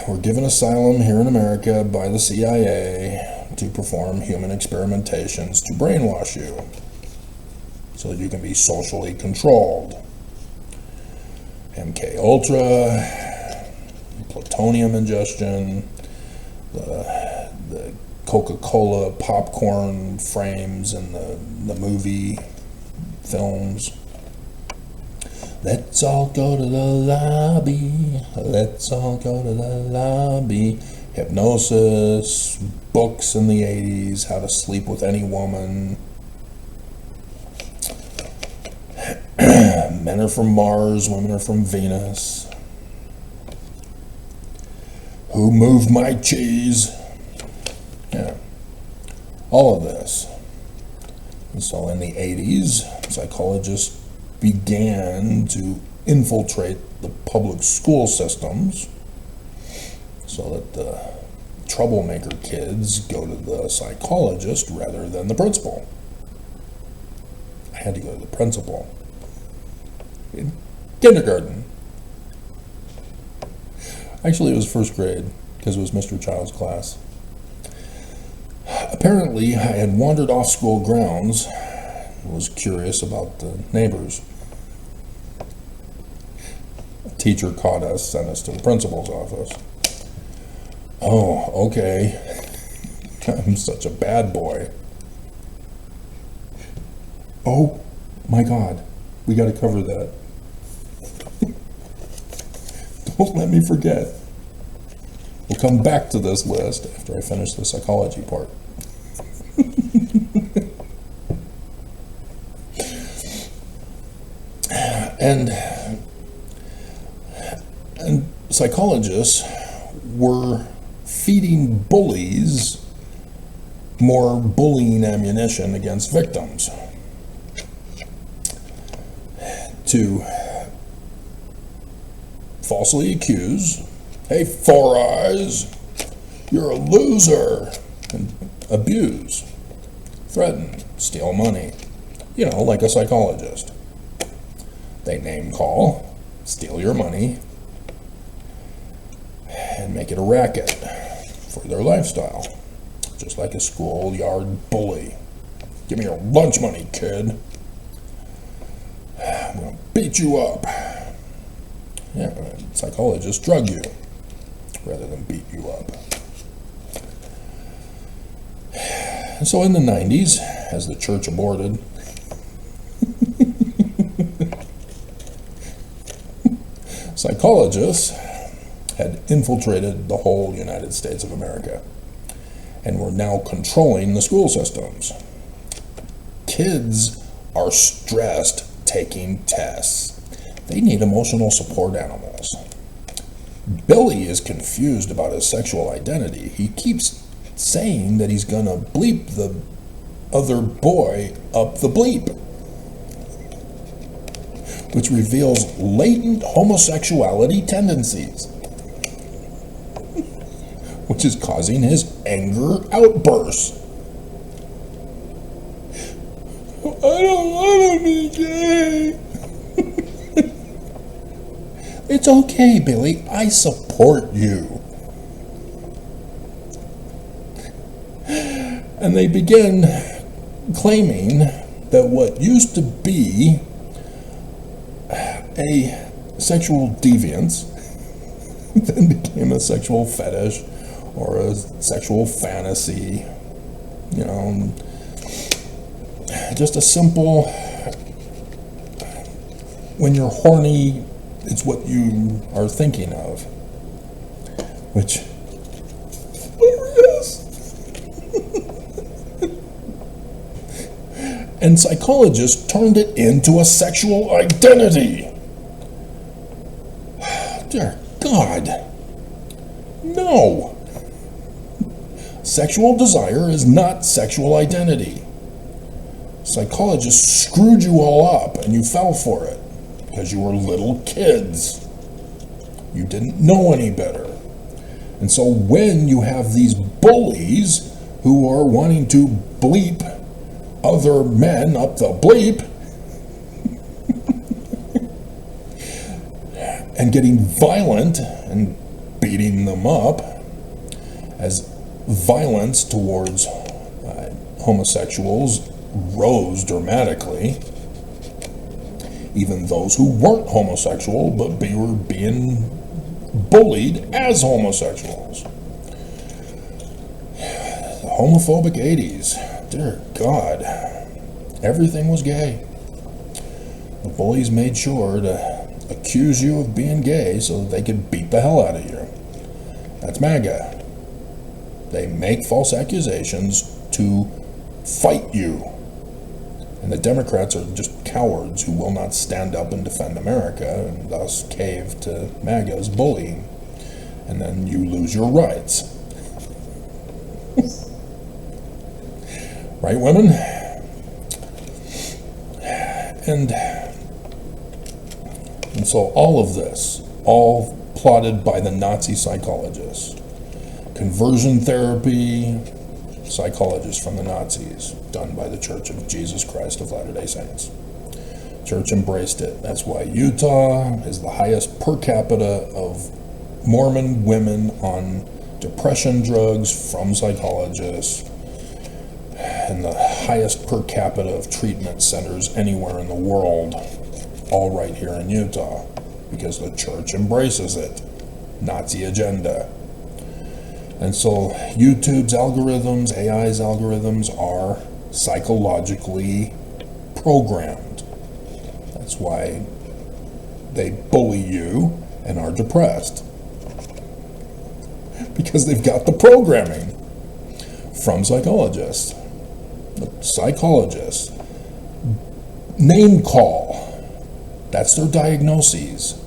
were given asylum here in America by the CIA to perform human experimentations to brainwash you so that you can be socially controlled. MK Ultra, plutonium ingestion, the Coca-Cola popcorn frames in the movie films. Let's all go to the lobby. Let's all go to the lobby. Hypnosis, books in the 80s, How to Sleep with Any Woman. Men are from Mars, women are from Venus. Who moved my cheese? Yeah. All of this. And so in the 80s, psychologists began to infiltrate the public school systems so that the troublemaker kids go to the psychologist rather than the principal. I had to go to the principal in kindergarten. Actually, it was first grade because it was Mr. Child's class. Apparently, I had wandered off school grounds and was curious about the neighbors. A teacher caught us, sent us to the principal's office. Oh, okay. I'm such a bad boy. Oh my God, we got to cover that. Don't let me forget. We'll come back to this list after I finish the psychology part. And psychologists were feeding bullies more bullying ammunition against victims to falsely accuse, hey, Four Eyes, you're a loser, and abuse, threaten, steal money, like a psychologist. They name call, steal your money, and make it a racket for their lifestyle, just like a schoolyard bully. Give me your lunch money, kid. I'm gonna beat you up. Yeah, psychologists drug you rather than beat you up. And so in the 90s, as the church aborted, psychologists had infiltrated the whole United States of America and were now controlling the school systems. Kids are stressed taking tests. They need emotional support animals. Billy is confused about his sexual identity. He keeps saying that he's gonna bleep the other boy up the bleep, which reveals latent homosexuality tendencies, which is causing his anger outbursts. I don't want to be gay. It's okay, Billy. I support you. And they begin claiming that what used to be a sexual deviance then became a sexual fetish or a sexual fantasy. Just a simple, when you're horny, it's what you are thinking of, which is. And psychologists turned it into a sexual identity. Dear God, no. Sexual desire is not sexual identity. Psychologists screwed you all up and you fell for it because you were little kids. You didn't know any better. And so when you have these bullies who are wanting to bleep other men up the bleep and getting violent and beating them up as violence towards homosexuals rose dramatically, even those who weren't homosexual but were being bullied as homosexuals. The homophobic 80s, dear God, everything was gay. The bullies made sure to accuse you of being gay so that they could beat the hell out of you. That's MAGA. They make false accusations to fight you. And the Democrats are just cowards who will not stand up and defend America and thus cave to MAGA's bullying. And then you lose your rights. Right, women? And so all of this, all plotted by the Nazi psychologists. Conversion therapy, psychologists from the Nazis, done by the Church of Jesus Christ of Latter-day Saints. Church embraced it. That's why Utah is the highest per capita of Mormon women on depression drugs from psychologists, and the highest per capita of treatment centers anywhere in the world, all right here in Utah, because the church embraces it. Nazi agenda. And so YouTube's algorithms, AI's algorithms are psychologically programmed. That's why they bully you and are depressed. Because they've got the programming from psychologists. The psychologists name call. That's their diagnoses.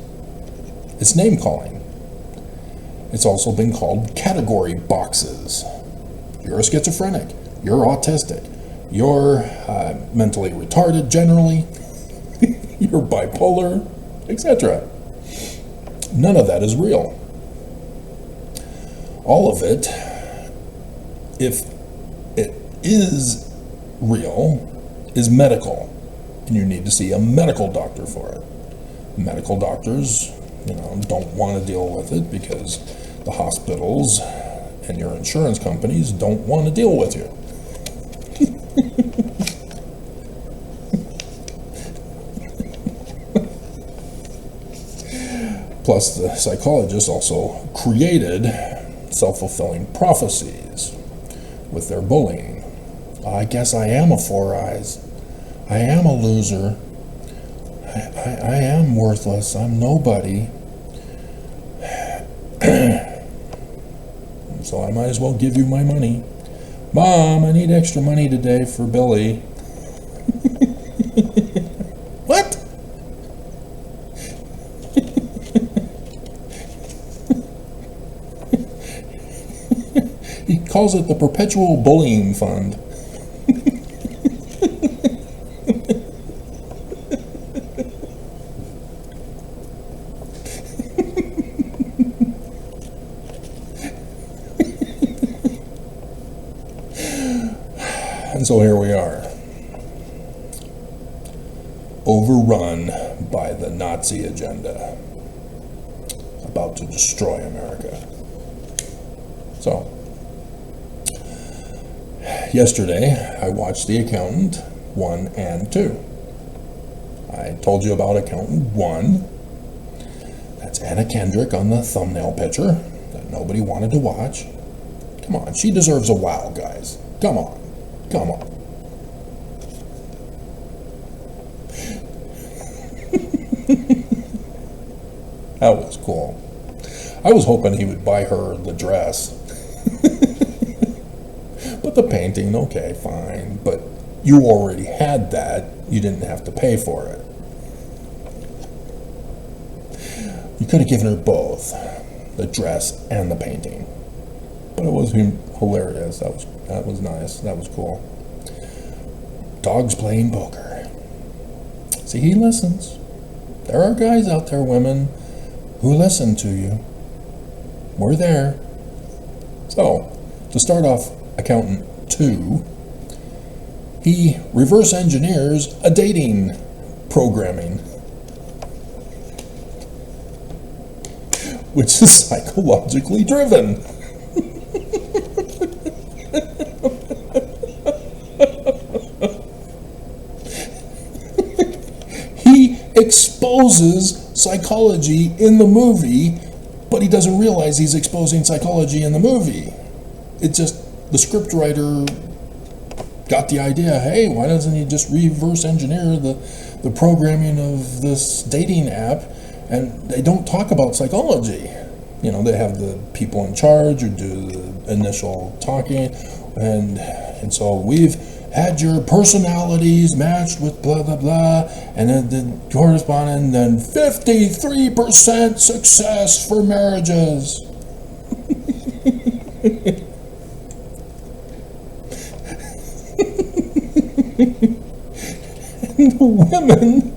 It's name calling. It's also been called category boxes. You're a schizophrenic. You're autistic. You're mentally retarded generally. You're bipolar, etc. None of that is real. All of it, if it is real, is medical. And you need to see a medical doctor for it. Medical doctors, don't want to deal with it because the hospitals and your insurance companies don't want to deal with you. Plus, the psychologists also created self-fulfilling prophecies with their bullying. I guess I am a Four Eyes. I am a loser. I am worthless. I'm nobody. So I might as well give you my money. Mom, I need extra money today for Billy. What? He calls it the Perpetual Bullying Fund. And so here we are, overrun by the Nazi agenda, about to destroy America. So, yesterday I watched The Accountant 1 and 2. I told you about Accountant 1. That's Anna Kendrick on the thumbnail picture that nobody wanted to watch. Come on, she deserves a wow, guys. Come on. Come on. That was cool. I was hoping he would buy her the dress. But the painting, okay, fine. But you already had that. You didn't have to pay for it. You could have given her both, the dress and the painting. But it was hilarious. That was nice. That was cool. Dogs playing poker. See, he listens. There are guys out there, women, who listen to you. We're there. So, to start off, Accountant 2, he reverse engineers a dating programming, which is psychologically driven. He exposes psychology in the movie, but he doesn't realize he's exposing psychology in the movie. It just, the scriptwriter got the idea, hey, why doesn't he just reverse engineer the programming of this dating app? And they don't talk about psychology. You know, they have the people in charge who do the initial talking, and so we've had your personalities matched with blah, blah, blah, and then the corresponding, then 53% success for marriages. And the women,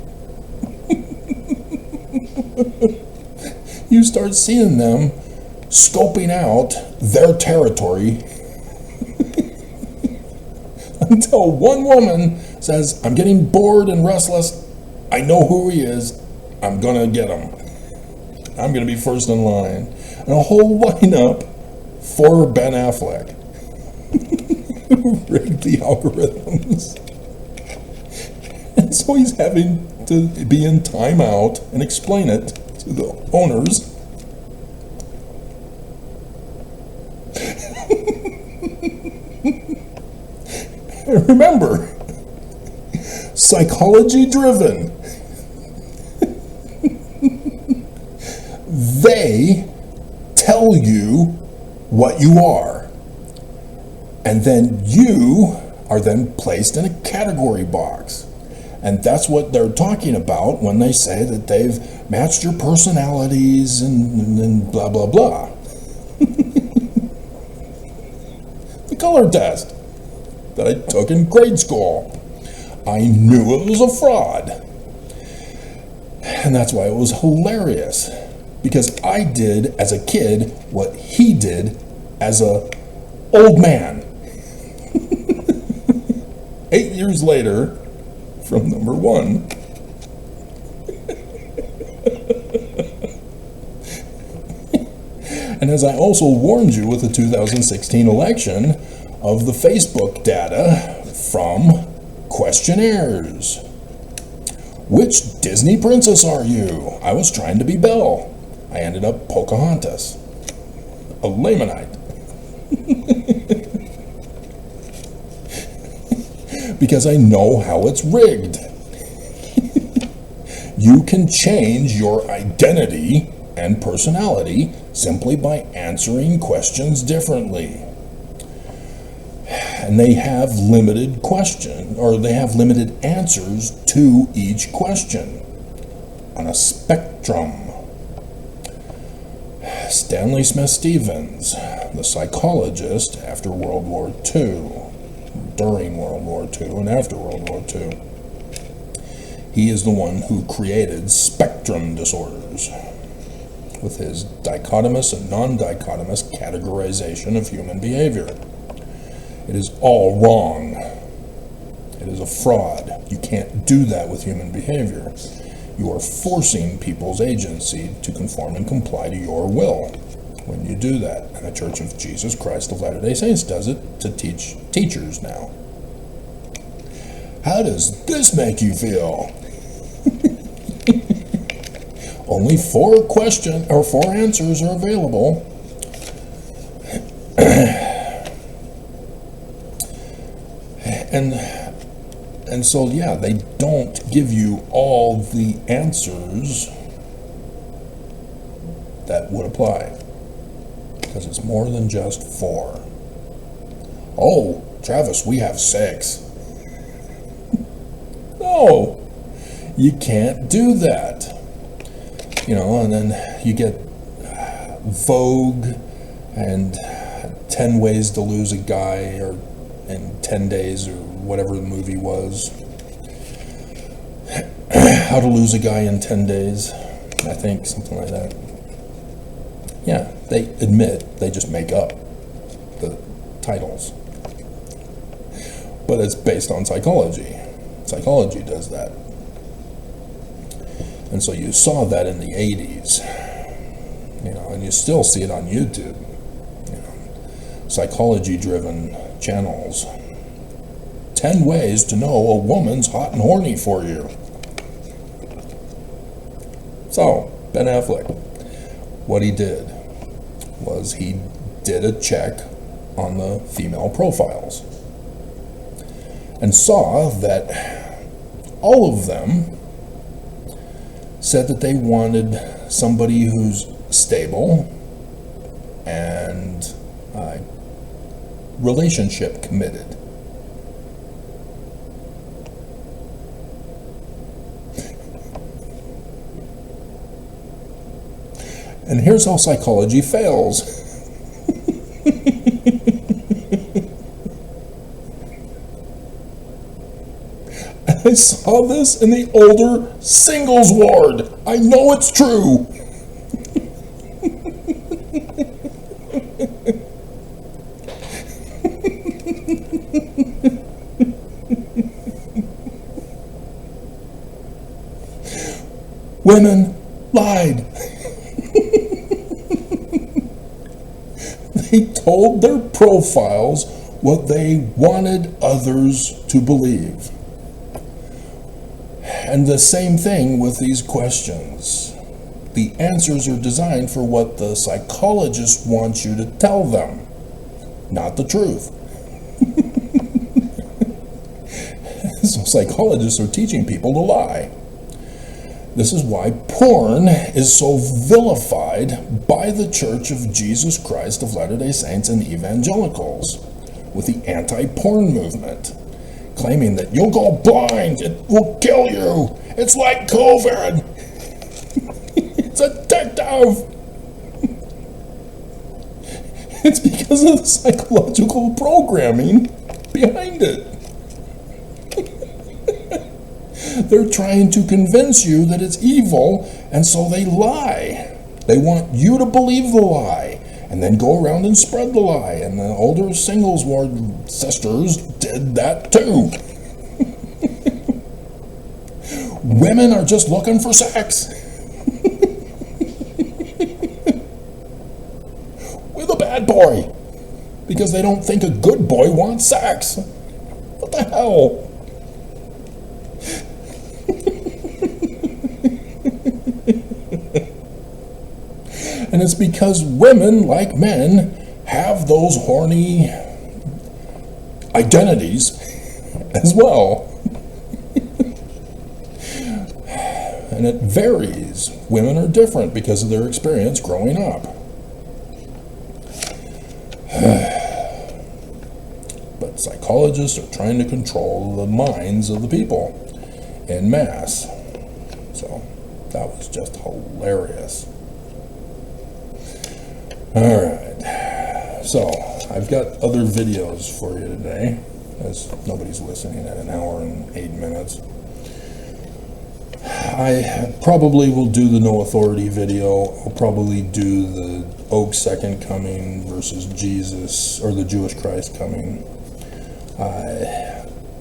you start seeing them scoping out their territory until one woman says, I'm getting bored and restless. I know who he is. I'm going to get him. I'm going to be first in line. And a whole lineup for Ben Affleck. Rigged the algorithms. And so he's having to be in timeout and explain it to the owners. Remember, psychology driven. They tell you what you are, and then you are then placed in a category box. And that's what they're talking about when they say that they've matched your personalities and blah, blah, blah. The color test that I took in grade school. I knew it was a fraud. And that's why it was hilarious. Because I did, as a kid, what he did as a old man. 8 years later, from number 1. And as I also warned you with the 2016 election of the Facebook data from questionnaires. Which Disney princess are you? I was trying to be Belle. I ended up Pocahontas, a Lamanite. Because I know how it's rigged. You can change your identity and personality simply by answering questions differently. And they have limited answers to each question on a spectrum. Stanley Smith Stevens, the psychologist after World War II, during World War II and after World War II, he is the one who created spectrum disorders with his dichotomous and non-dichotomous categorization of human behavior. It is all wrong. It is a fraud. You can't do that with human behavior. You are forcing people's agency to conform and comply to your will when you do that. And the Church of Jesus Christ of Latter-day Saints does it to teach teachers now. How does this make you feel? Only 4 answers are available. And so, yeah, they don't give you all the answers that would apply, because it's more than just 4. Oh, Travis, we have 6. No, you can't do that. You know, and then you get Vogue and 10 Ways to Lose a Guy, or in 10 Days, or whatever the movie was. How to Lose a Guy in 10 Days, I think, something like that. Yeah, they admit they just make up the titles. But it's based on psychology. Psychology does that. And so you saw that in the 80s, and you still see it on YouTube. Psychology-driven channels. 10 ways to know a woman's hot and horny for you. So, Ben Affleck, what he did was he did a check on the female profiles and saw that all of them said that they wanted somebody who's stable and relationship committed. And here's how psychology fails. I saw this in the older singles ward. I know it's true. Women lied. They told their profiles what they wanted others to believe. And the same thing with these questions. The answers are designed for what the psychologist wants you to tell them, not the truth. So psychologists are teaching people to lie. This is why porn is so vilified by the Church of Jesus Christ of Latter-day Saints and evangelicals, with the anti-porn movement, claiming that you'll go blind, it will kill you, it's like COVID, it's addictive. It's because of the psychological programming behind it. They're trying to convince you that it's evil, and so they lie. They want you to believe the lie, and then go around and spread the lie. And the older singles ward sisters did that too. Women are just looking for sex. With a bad boy. Because they don't think a good boy wants sex. What the hell? And it's because women, like men, have those horny identities as well. And it varies. Women are different because of their experience growing up. But psychologists are trying to control the minds of the people en masse. So that was just hilarious. Alright, so I've got other videos for you today, as nobody's listening at 1 hour and 8 minutes. I probably will do the No Authority video. I'll probably do the Oak Second Coming versus Jesus, or the Jewish Christ coming.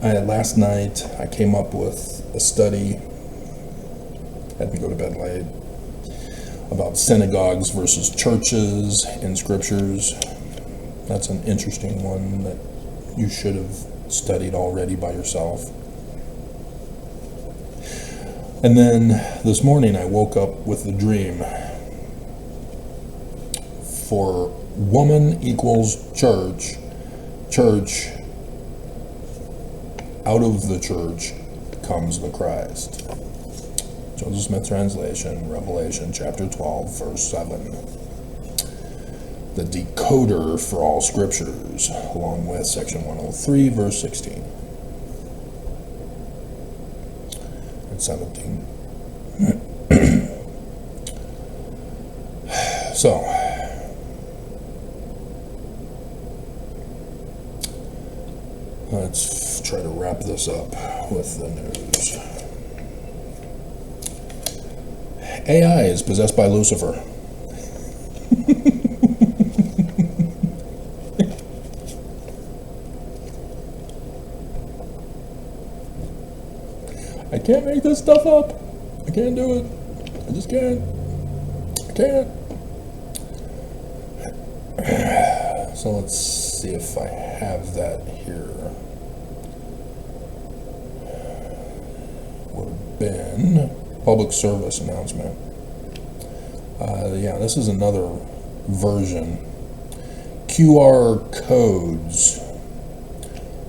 Last night I came up with a study, had to go to bed late, about synagogues versus churches in scriptures. That's an interesting one that you should have studied already by yourself. And then this morning I woke up with the dream. For woman equals church, church, out of the church comes the Christ. Joseph Smith translation, Revelation chapter 12, verse 7. The decoder for all scriptures, along with section 103, verse 16. And 17. Let's try to wrap this up with the news. AI is possessed by Lucifer. I can't make this stuff up. I can't do it. I just can't. I can't. So let's see if I have that here. Would have been public service announcement. Yeah, this is another version. QR codes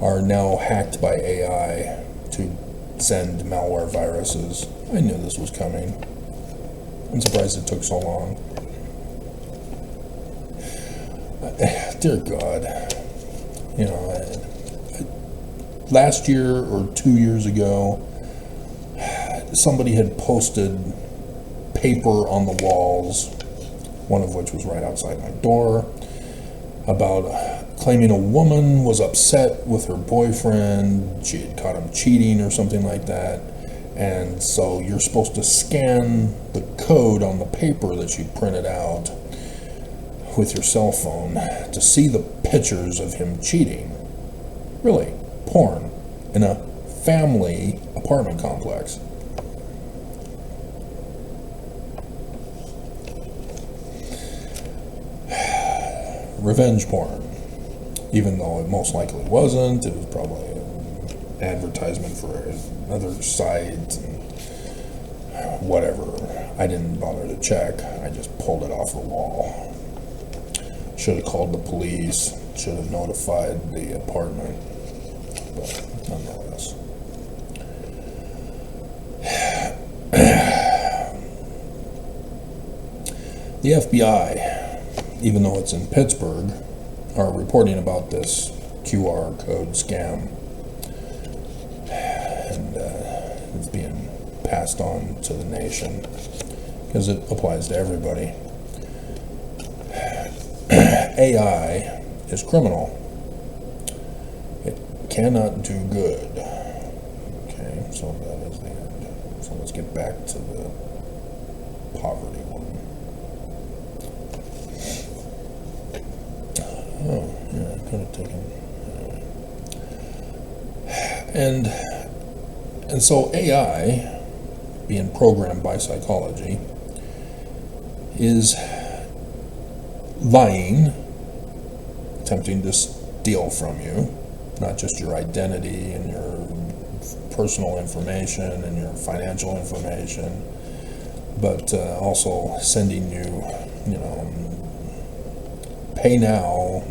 are now hacked by AI to send malware viruses. I knew this was coming. I'm surprised it took so long. Dear God, you know, last year or 2 years ago, somebody had posted paper on the walls, one of which was right outside my door, about claiming a woman was upset with her boyfriend. She had caught him cheating or something like that. And so you're supposed to scan the code on the paper that she printed out with your cell phone to see the pictures of him cheating. Really, porn in a family apartment complex. Revenge porn, even though it most likely wasn't. It was probably an advertisement for another site and whatever. I didn't bother to check. I just pulled it off the wall. Should have called the police, should have notified the apartment, but nonetheless. The FBI, even though it's in Pittsburgh, are reporting about this QR code scam. And it's being passed on to the nation because it applies to everybody. AI is criminal. It cannot do good. Okay, so that is the end. So let's get back to the poverty one. Oh, yeah, I could have taken. And so AI, being programmed by psychology, is lying, attempting to steal from you, not just your identity and your personal information and your financial information, but also sending you, pay now,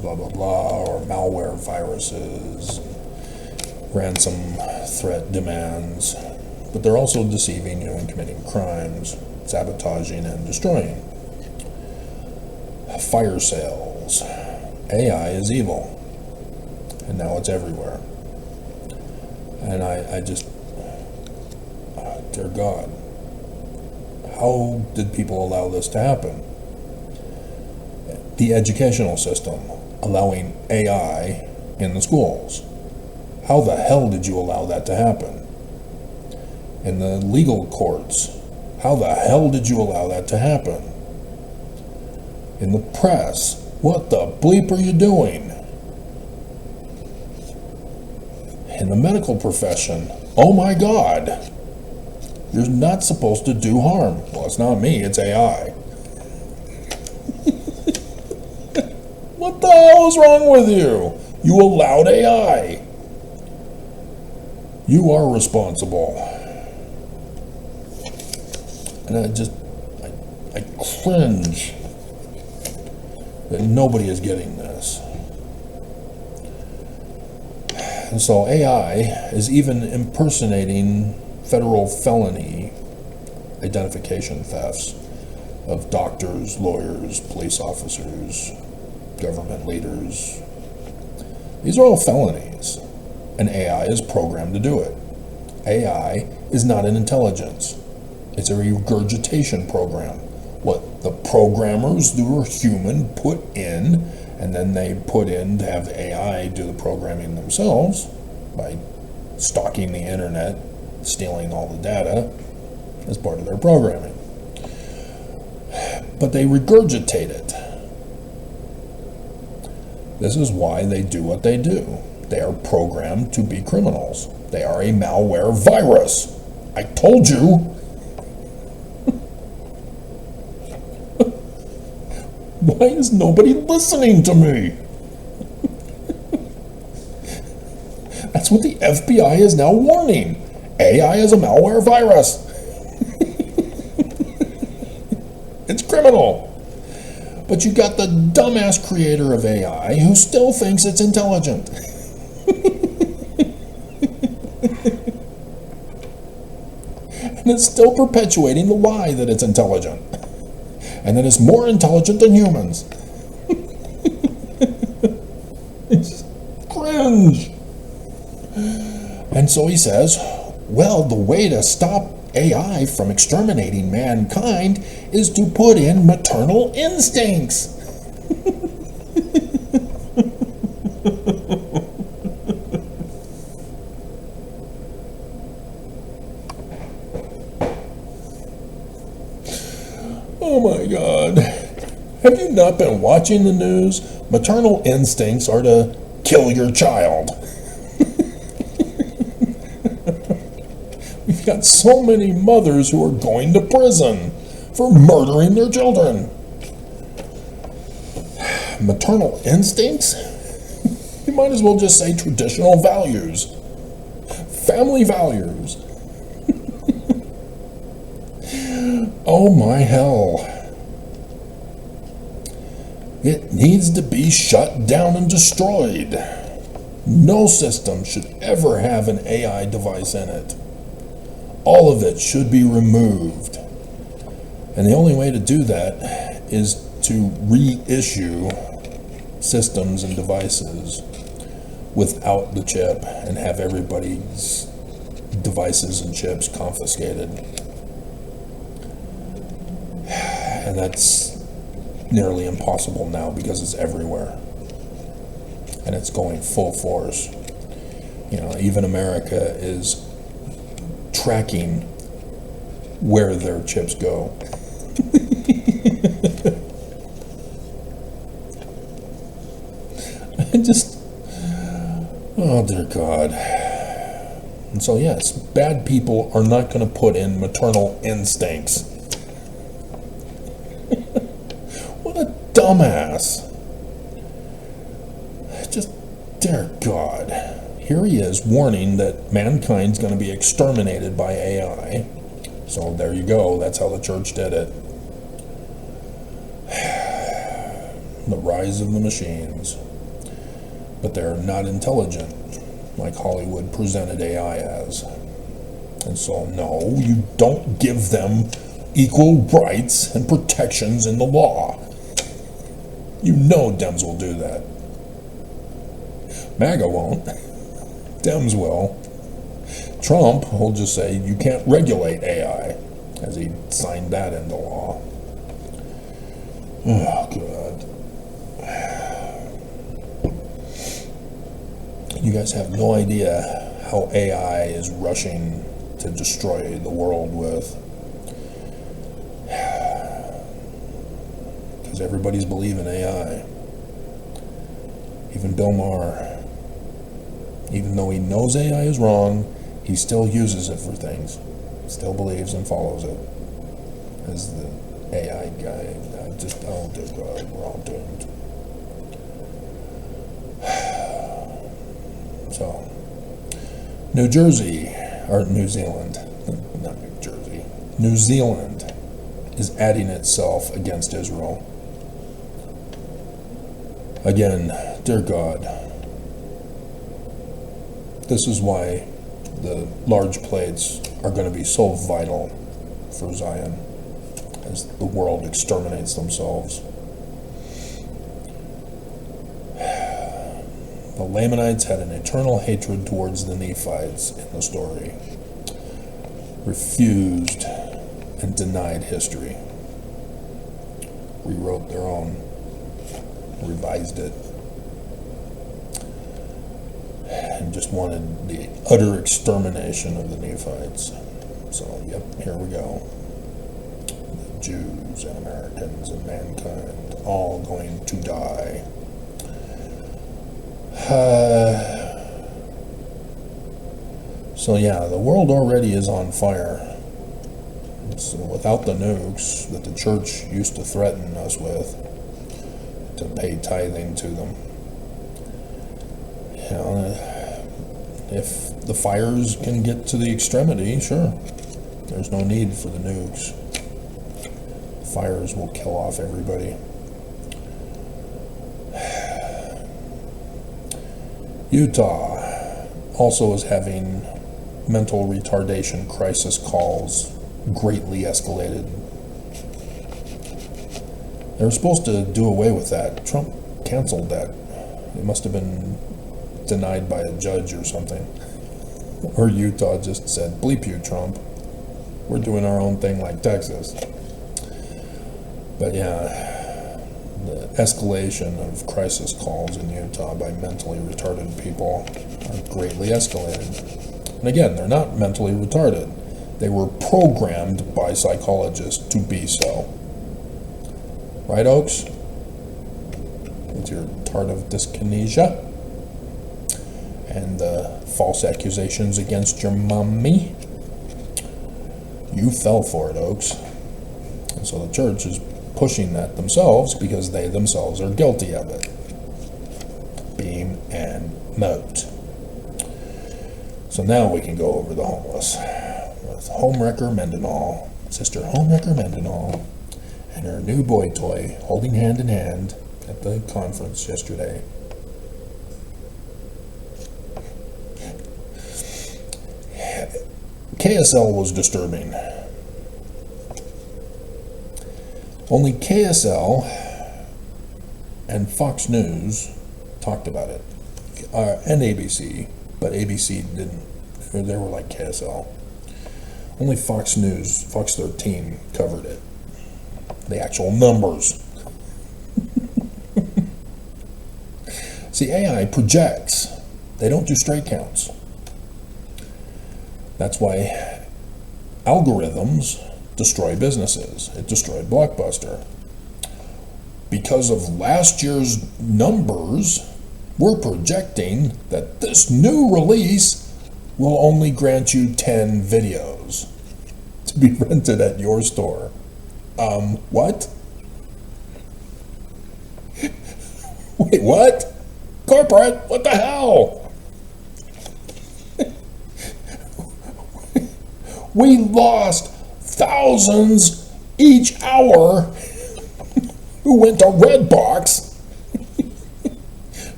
blah, blah, blah, or malware viruses, ransom threat demands. But they're also deceiving you and committing crimes, sabotaging and destroying. Fire sales. AI is evil. And now it's everywhere. And I just, dear God, how did people allow this to happen? The educational system allowing AI in the schools. How the hell did you allow that to happen? In the legal courts, how the hell did you allow that to happen? In the press, what the bleep are you doing? In the medical profession, oh my God, you're not supposed to do harm. Well, it's not me, it's AI. What the hell is wrong with you? You allowed AI. You are responsible. And I cringe that nobody is getting this. And so AI is even impersonating federal felony identification thefts of doctors, lawyers, police officers, government leaders. These are all felonies, and AI is programmed to do it. AI is not an intelligence. It's a regurgitation program. What the programmers who are human put in, And then they put in to have AI do the programming themselves by stalking the internet, stealing all the data as part of their programming. But they regurgitate it. This is why they do what they do. They are programmed to be criminals. They are a malware virus. I told you. Why is nobody listening to me? That's what the FBI is now warning. AI is a malware virus. It's criminal. But you got the dumbass creator of AI who still thinks it's intelligent. And it's still perpetuating the lie that it's intelligent. And that it's more intelligent than humans. It's cringe. And so he says, well, the way to stop AI from exterminating mankind is to put in maternal instincts. Oh my God. Have you not been watching the news? Maternal instincts are to kill your child. We've got so many mothers who are going to prison for murdering their children. Maternal instincts? You might as well just say traditional values. Family values. Oh my hell. It needs to be shut down and destroyed. No system should ever have an AI device in it. All of it should be removed. And the only way to do that is to reissue systems and devices without the chip and have everybody's devices and chips confiscated. And that's nearly impossible now because it's everywhere. And it's going full force. You know, even America is tracking where their chips go. Oh dear God. And so yes, bad people are not going to put in maternal instincts. What a dumbass. Just, dear God. Here he is warning that mankind's going to be exterminated by AI. So there you go. That's how the church did it. The rise of the machines. But they're not intelligent, like Hollywood presented AI as. And so, no, you don't give them equal rights and protections in the law. You know Dems will do that. MAGA won't. Dems will. Trump will just say you can't regulate AI, as he signed that into law. Oh, God. You guys have no idea how AI is rushing to destroy the world with. Because everybody's believing AI. Even Bill Maher. Even though he knows AI is wrong, he still uses it for things. Still believes and follows it. As the AI guy. Oh dear God, we're all doomed. So, New Jersey, or New Zealand, not New Jersey, New Zealand is adding itself against Israel. Again, dear God, this is why the large plates are going to be so vital for Zion as the world exterminates themselves. The Lamanites had an eternal hatred towards the Nephites in the story, refused and denied history, rewrote their own. revised it, and just wanted the utter extermination of the Nephites. So, yep, here we go. The Jews and Americans and mankind all going to die. So yeah, the world already is on fire. So without the nukes that the church used to threaten us with, to pay tithing to them, you know, if the fires can get to the extremity, sure, there's no need for the nukes. Fires will kill off everybody. Utah also is having mental retardation crisis calls greatly escalated. They were supposed to do away with that. Trump canceled that. It must have been denied by a judge or something. Or Utah just said, bleep you, Trump. We're doing our own thing like Texas. But yeah, the escalation of crisis calls in Utah by mentally retarded people are greatly escalated. And again, they're not mentally retarded. They were programmed by psychologists to be so. Right, Oaks? With your tardive dyskinesia and the false accusations against your mommy. You fell for it, Oaks. And so the church is pushing that themselves because they themselves are guilty of it. Beam and moat. So now we can go over the homeless with Homewrecker Mendenhall, Sister Homewrecker Mendenhall, and her new boy toy holding hand in hand at the conference yesterday. KSL was disturbing. Only KSL and Fox News talked about it, and ABC, but ABC didn't. They were like KSL. Only Fox News, Fox 13 covered it. The actual numbers. See, AI projects. They don't do straight counts. That's why algorithms destroy businesses. It destroyed Blockbuster. Because of last year's numbers, we're projecting that this new release will only grant you 10 videos to be rented at your store. What? Wait, what? Corporate, what the hell? We lost thousands each hour who went to Redbox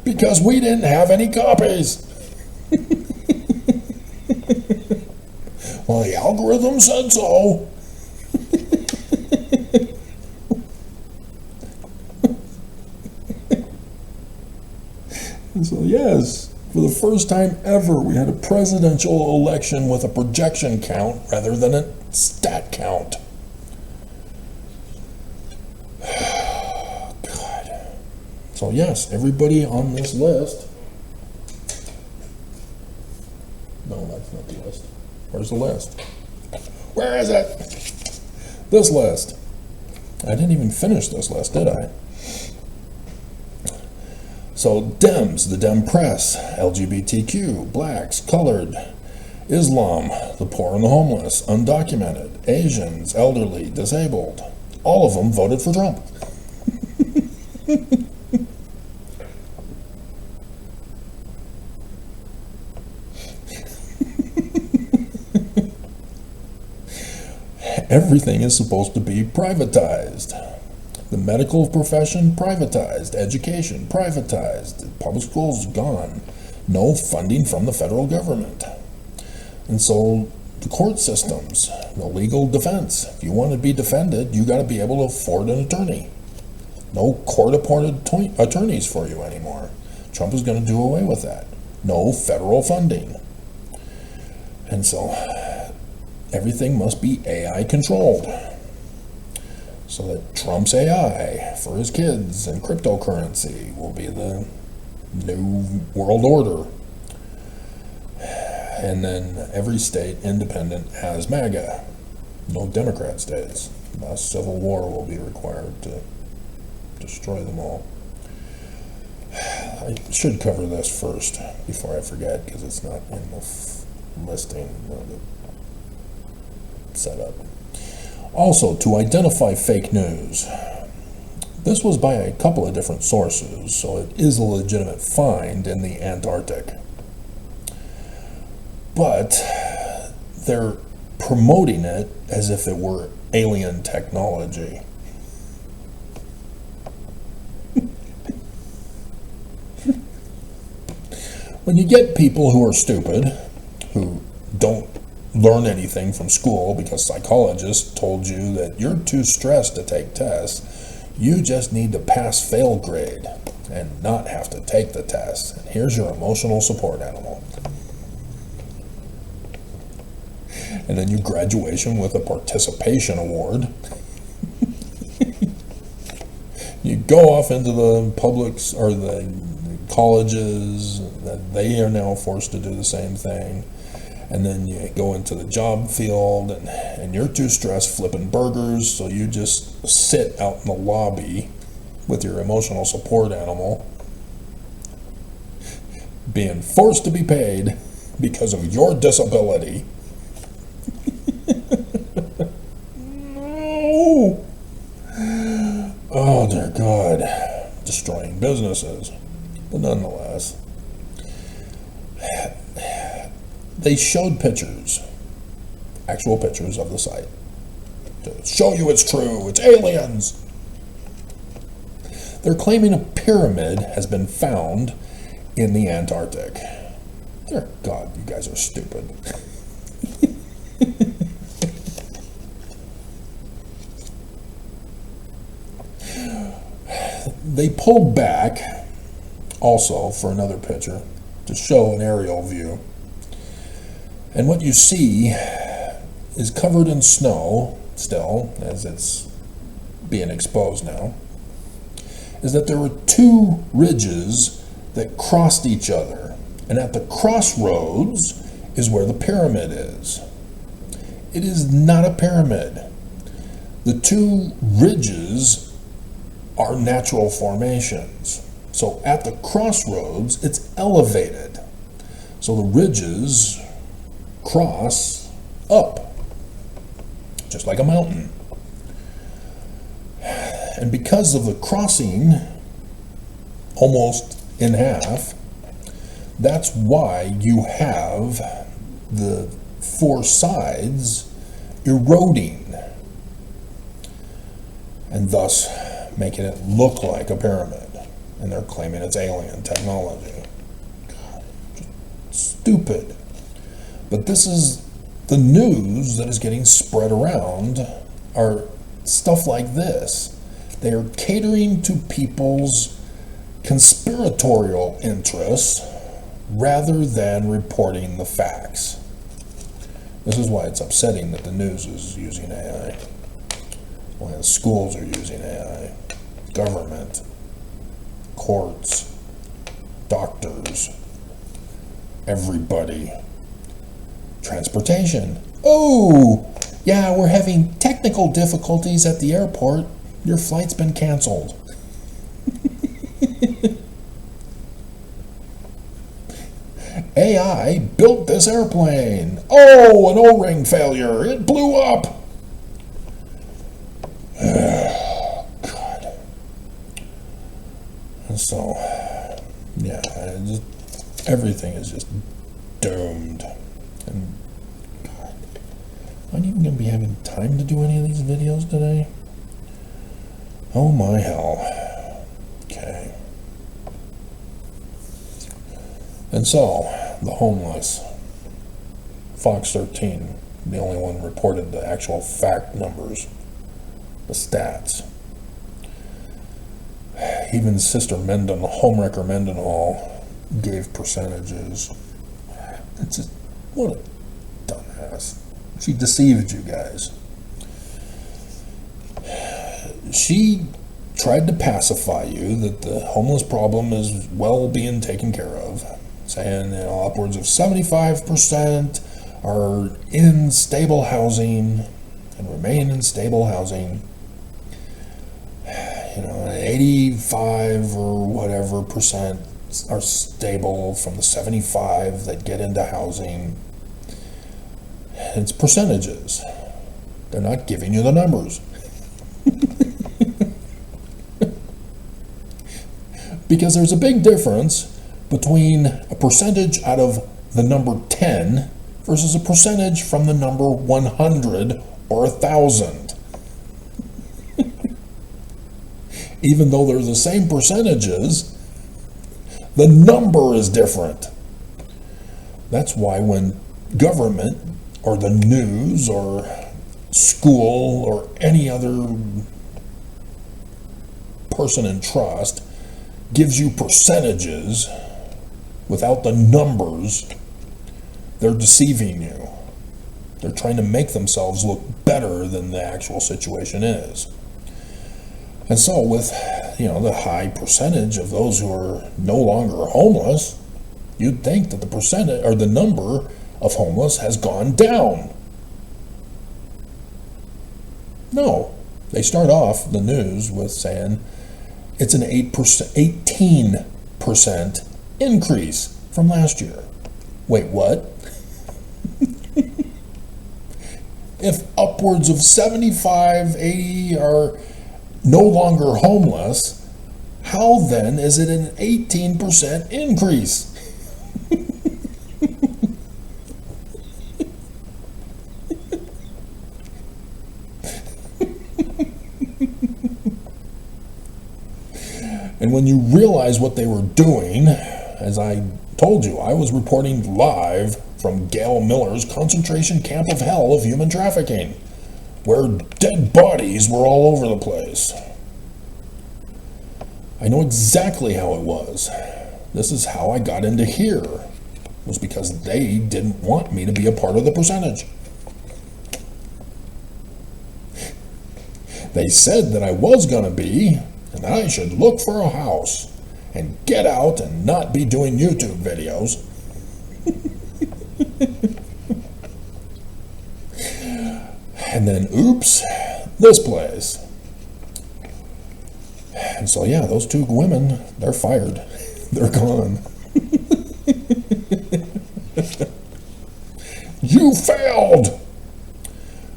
because we didn't have any copies. Well, the algorithm said so. So yes, for the first time ever, we had a presidential election with a projection count rather than a stat count. God. So yes, everybody on this list. No, that's not the list. Where's the list? Where is it? This list. I didn't even finish this list, did I? So Dems, the Dem press, LGBTQ, blacks, colored, Islam, the poor and the homeless, undocumented, Asians, elderly, disabled, all of them voted for Trump. Everything is supposed to be privatized. The medical profession, privatized. Education, privatized. Public schools, gone. No funding from the federal government. And so the court systems, the legal defense. If you want to be defended, you got to be able to afford an attorney. No court-appointed attorneys for you anymore. Trump is going to do away with that. No federal funding. And so everything must be AI controlled. So that Trump's AI for his kids and cryptocurrency will be the new world order. And then every state independent has MAGA. No Democrat states. A civil war will be required to destroy them all. I should cover this first before I forget, because it's not in the listing of the setup. Also, to identify fake news. This was by a couple of different sources, so it is a legitimate find in the Antarctic. But they're promoting it as if it were alien technology. When you get people who are stupid, who don't learn anything from school because psychologists told you that you're too stressed to take tests, you just need to pass-fail grade and not have to take the test. And here's your emotional support animal. And then your graduation with a participation award. You go off into the publics or the colleges, that they are now forced to do the same thing. And then you go into the job field, and you're too stressed flipping burgers, so you just sit out in the lobby with your emotional support animal, being forced to be paid because of your disability. No! Oh, dear God. Destroying businesses. But nonetheless, they showed pictures, actual pictures of the site, to show you it's true, it's aliens. They're claiming a pyramid has been found in the Antarctic. Dear God, you guys are stupid. They pulled back also for another picture to show an aerial view. And what you see is covered in snow still, as it's being exposed now, is that there were two ridges that crossed each other. And at the crossroads is where the pyramid is. It is not a pyramid. The two ridges are natural formations. So at the crossroads, it's elevated. So the ridges cross up, just like a mountain. And because of the crossing almost in half, that's why you have the four sides eroding, and thus making it look like a pyramid. And they're claiming it's alien technology. God, stupid. But this is the news that is getting spread around, are stuff like this. They are catering to people's conspiratorial interests rather than reporting the facts. This is why it's upsetting that the news is using AI. Why the schools are using AI. Government, courts, doctors, everybody. Transportation. Oh, yeah, we're having technical difficulties at the airport. Your flight's been canceled. AI built this airplane. Oh, an O-ring failure. It blew up. God. And so, yeah, everything is just doomed. And God, am I even going to be having time to do any of these videos today? Oh my hell. Okay. And so, the homeless. Fox 13, the only one reported the actual fact numbers, the stats. Even Sister Homewrecker Mendenhall gave percentages. It's just, what a dumbass. She deceived you guys. she tried to pacify you that the homeless problem is well being taken care of, saying upwards of 75% are in stable housing and remain in stable housing. 85 or whatever percent are stable from the 75 that get into housing. It's percentages. They're not giving you the numbers. Because there's a big difference between a percentage out of the number 10 versus a percentage from the number 100 or 1,000. Even though they're the same percentages, the number is different. That's why when government or the news or school or any other person in trust gives you percentages without the numbers, they're deceiving you. They're trying to make themselves look better than the actual situation is. And so with, the high percentage of those who are no longer homeless, you'd think that the percentage or the number of homeless has gone down. No, they start off the news with saying it's an 18% increase from last year. Wait, what? If upwards of 75, 80 are no longer homeless, how then is it an 18% increase? And when you realize what they were doing, as I told you, I was reporting live from Gail Miller's concentration camp of hell of human trafficking, where dead bodies were all over the place. I know exactly how it was. This is how I got into here. It was because they didn't want me to be a part of the percentage. They said that I was going to be, and I should look for a house and get out and not be doing YouTube videos. And then, oops, this place. And so, yeah, those two women, they're fired. They're gone. You failed!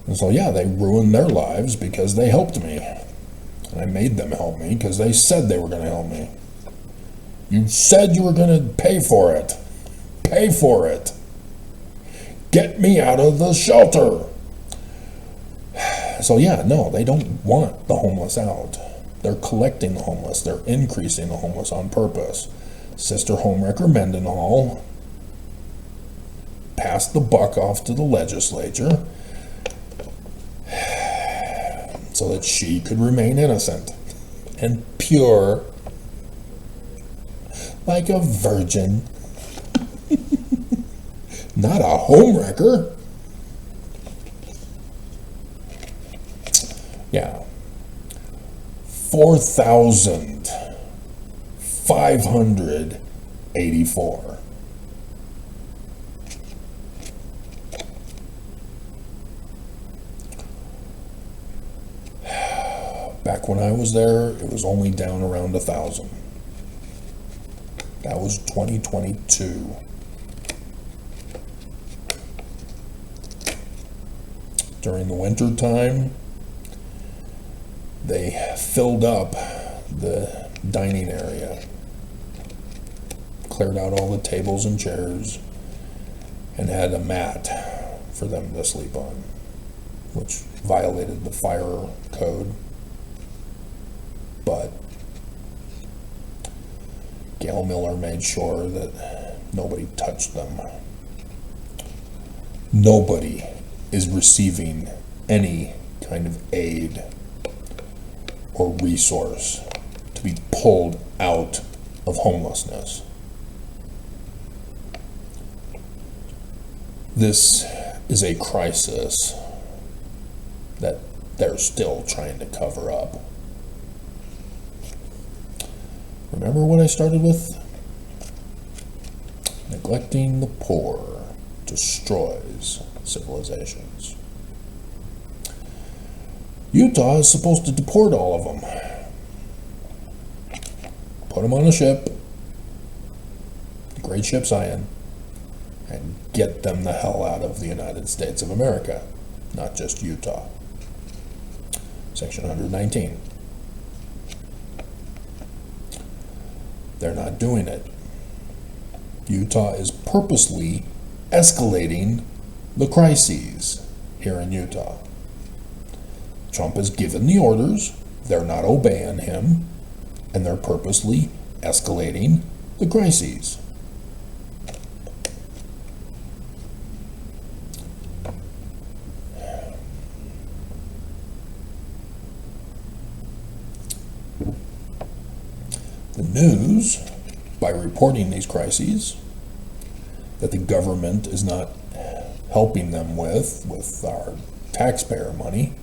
And so, yeah, they ruined their lives because they helped me. And I made them help me because they said they were going to help me. You said you were going to pay for it. Pay for it. Get me out of the shelter. So yeah, no, they don't want the homeless out. They're collecting the homeless. They're increasing the homeless on purpose. Sister Homewrecker Mendenhall passed the buck off to the legislature so that she could remain innocent and pure like a virgin. Not a homewrecker. Yeah. 4,584. Back when I was there, it was only down around 1,000. That was 2022. During the winter time, they filled up the dining area, cleared out all the tables and chairs, and had a mat for them to sleep on, which violated the fire code. But Gail Miller made sure that nobody touched them. Nobody is receiving any kind of aid or resource to be pulled out of homelessness. This is a crisis that they're still trying to cover up. Remember what I started with? Neglecting the poor destroys civilizations. Utah is supposed to deport all of them. Put them on a ship, the Great Ship Zion, and get them the hell out of the United States of America, not just Utah. Section 119. They're not doing it. Utah is purposely escalating the crises here in Utah. Trump has given the orders, they're not obeying him, and they're purposely escalating the crises. The news, by reporting these crises that the government is not helping them with our taxpayer money,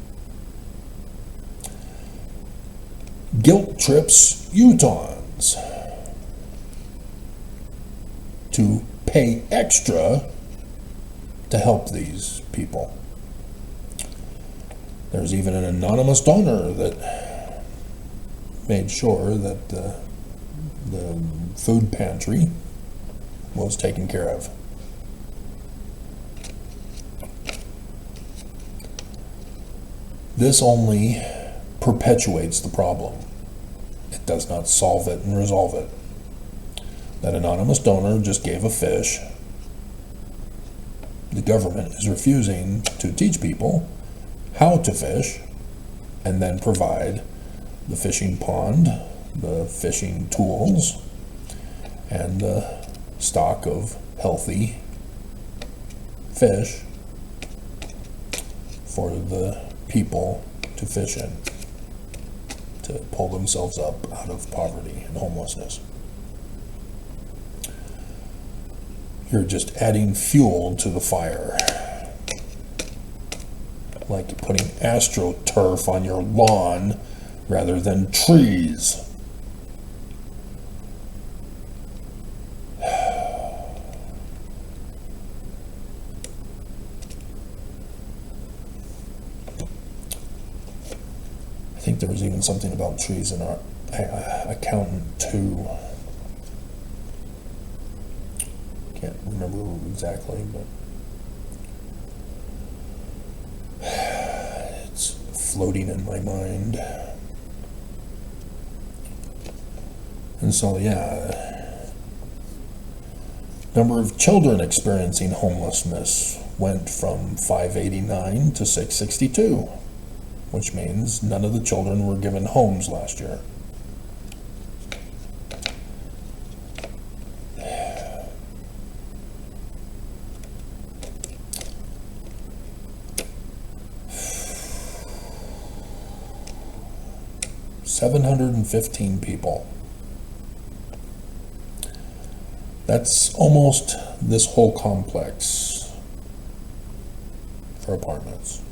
guilt trips Utahns to pay extra to help these people. There's even an anonymous donor that made sure that the food pantry was taken care of. This only perpetuates the problem. It does not solve it and resolve it. That anonymous donor just gave a fish. The government is refusing to teach people how to fish and then provide the fishing pond, the fishing tools, and the stock of healthy fish for the people to fish in, to pull themselves up out of poverty and homelessness. You're just adding fuel to the fire. Like putting AstroTurf on your lawn rather than trees. I think there was even something about trees in our accountant too. Can't remember exactly, but it's floating in my mind. And so, yeah, number of children experiencing homelessness went from 589 to 662, which means none of the children were given homes last year. $715 people. That's almost this whole complex for apartments.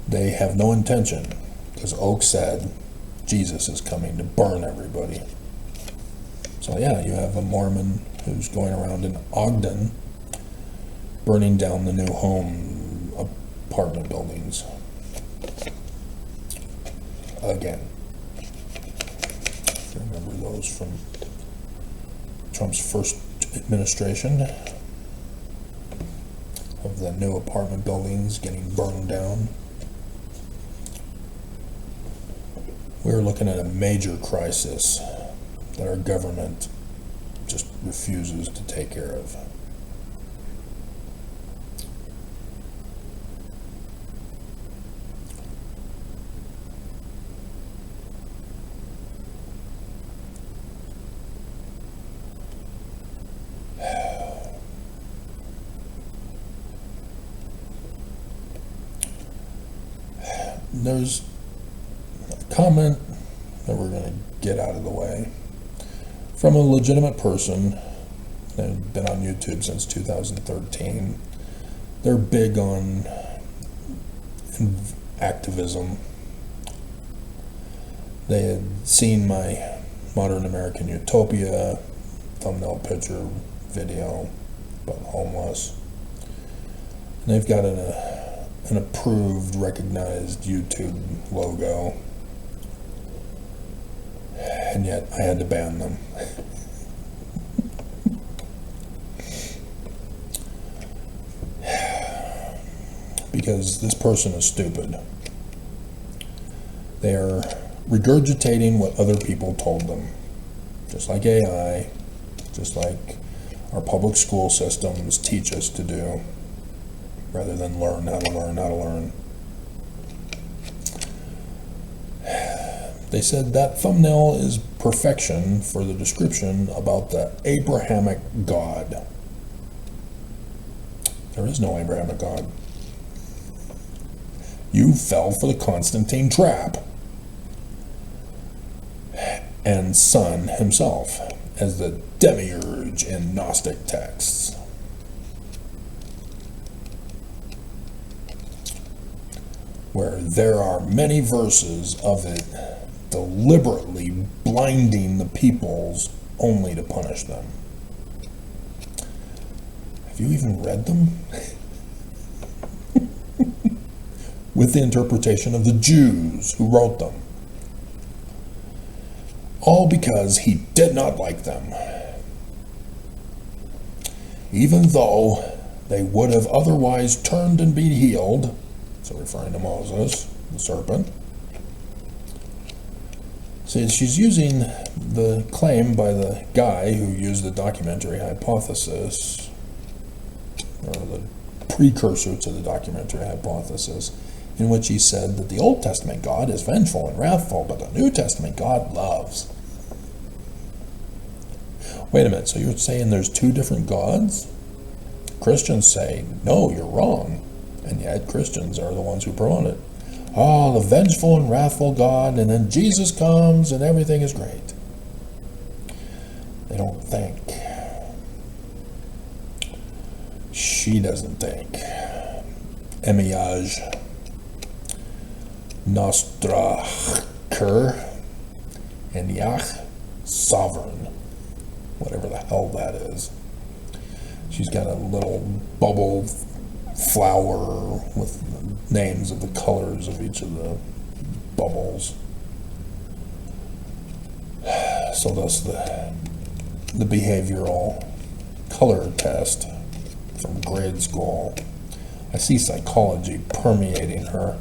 They have no intention, because Oak said Jesus is coming to burn everybody. So yeah, you have a Mormon who's going around in Ogden burning down the new home apartment buildings. Again. If you remember those from Trump's first administration, of the new apartment buildings getting burned down. We're looking at a major crisis that our government just refuses to take care of. There's a comment that we're going to get out of the way from a legitimate person They've been on YouTube since 2013. They're big on activism. They had seen my Modern American Utopia thumbnail picture video about homeless. And they've got an approved, recognized YouTube logo. And yet I had to ban them. Because this person is stupid. They are regurgitating what other people told them. Just like AI, just like our public school systems teach us to do, rather than learn how to learn how to learn. They said that thumbnail is perfection for the description about the Abrahamic God. There is no Abrahamic God. You fell for the Constantine trap. And Son himself as the demiurge in Gnostic texts. Where there are many verses of it deliberately blinding the peoples only to punish them. Have you even read them? With the interpretation of the Jews who wrote them. All because he did not like them. Even though they would have otherwise turned and been healed, so referring to Moses, the serpent. See, she's using the claim by the guy who used the documentary hypothesis, or the precursor to the documentary hypothesis, in which he said that the Old Testament God is vengeful and wrathful, but the New Testament God loves. Wait a minute, so you're saying there's two different gods? Christians say, no, you're wrong. And yet Christians are the ones who promote it. Oh, the vengeful and wrathful God, and then Jesus comes and everything is great. They don't think. She doesn't think. Emiage. Nostra Ker. And Yach. Sovereign. Whatever the hell that is. She's got a little bubble flower with the names of the colors of each of the bubbles. So does the behavioral color test from grade school. I see psychology permeating her.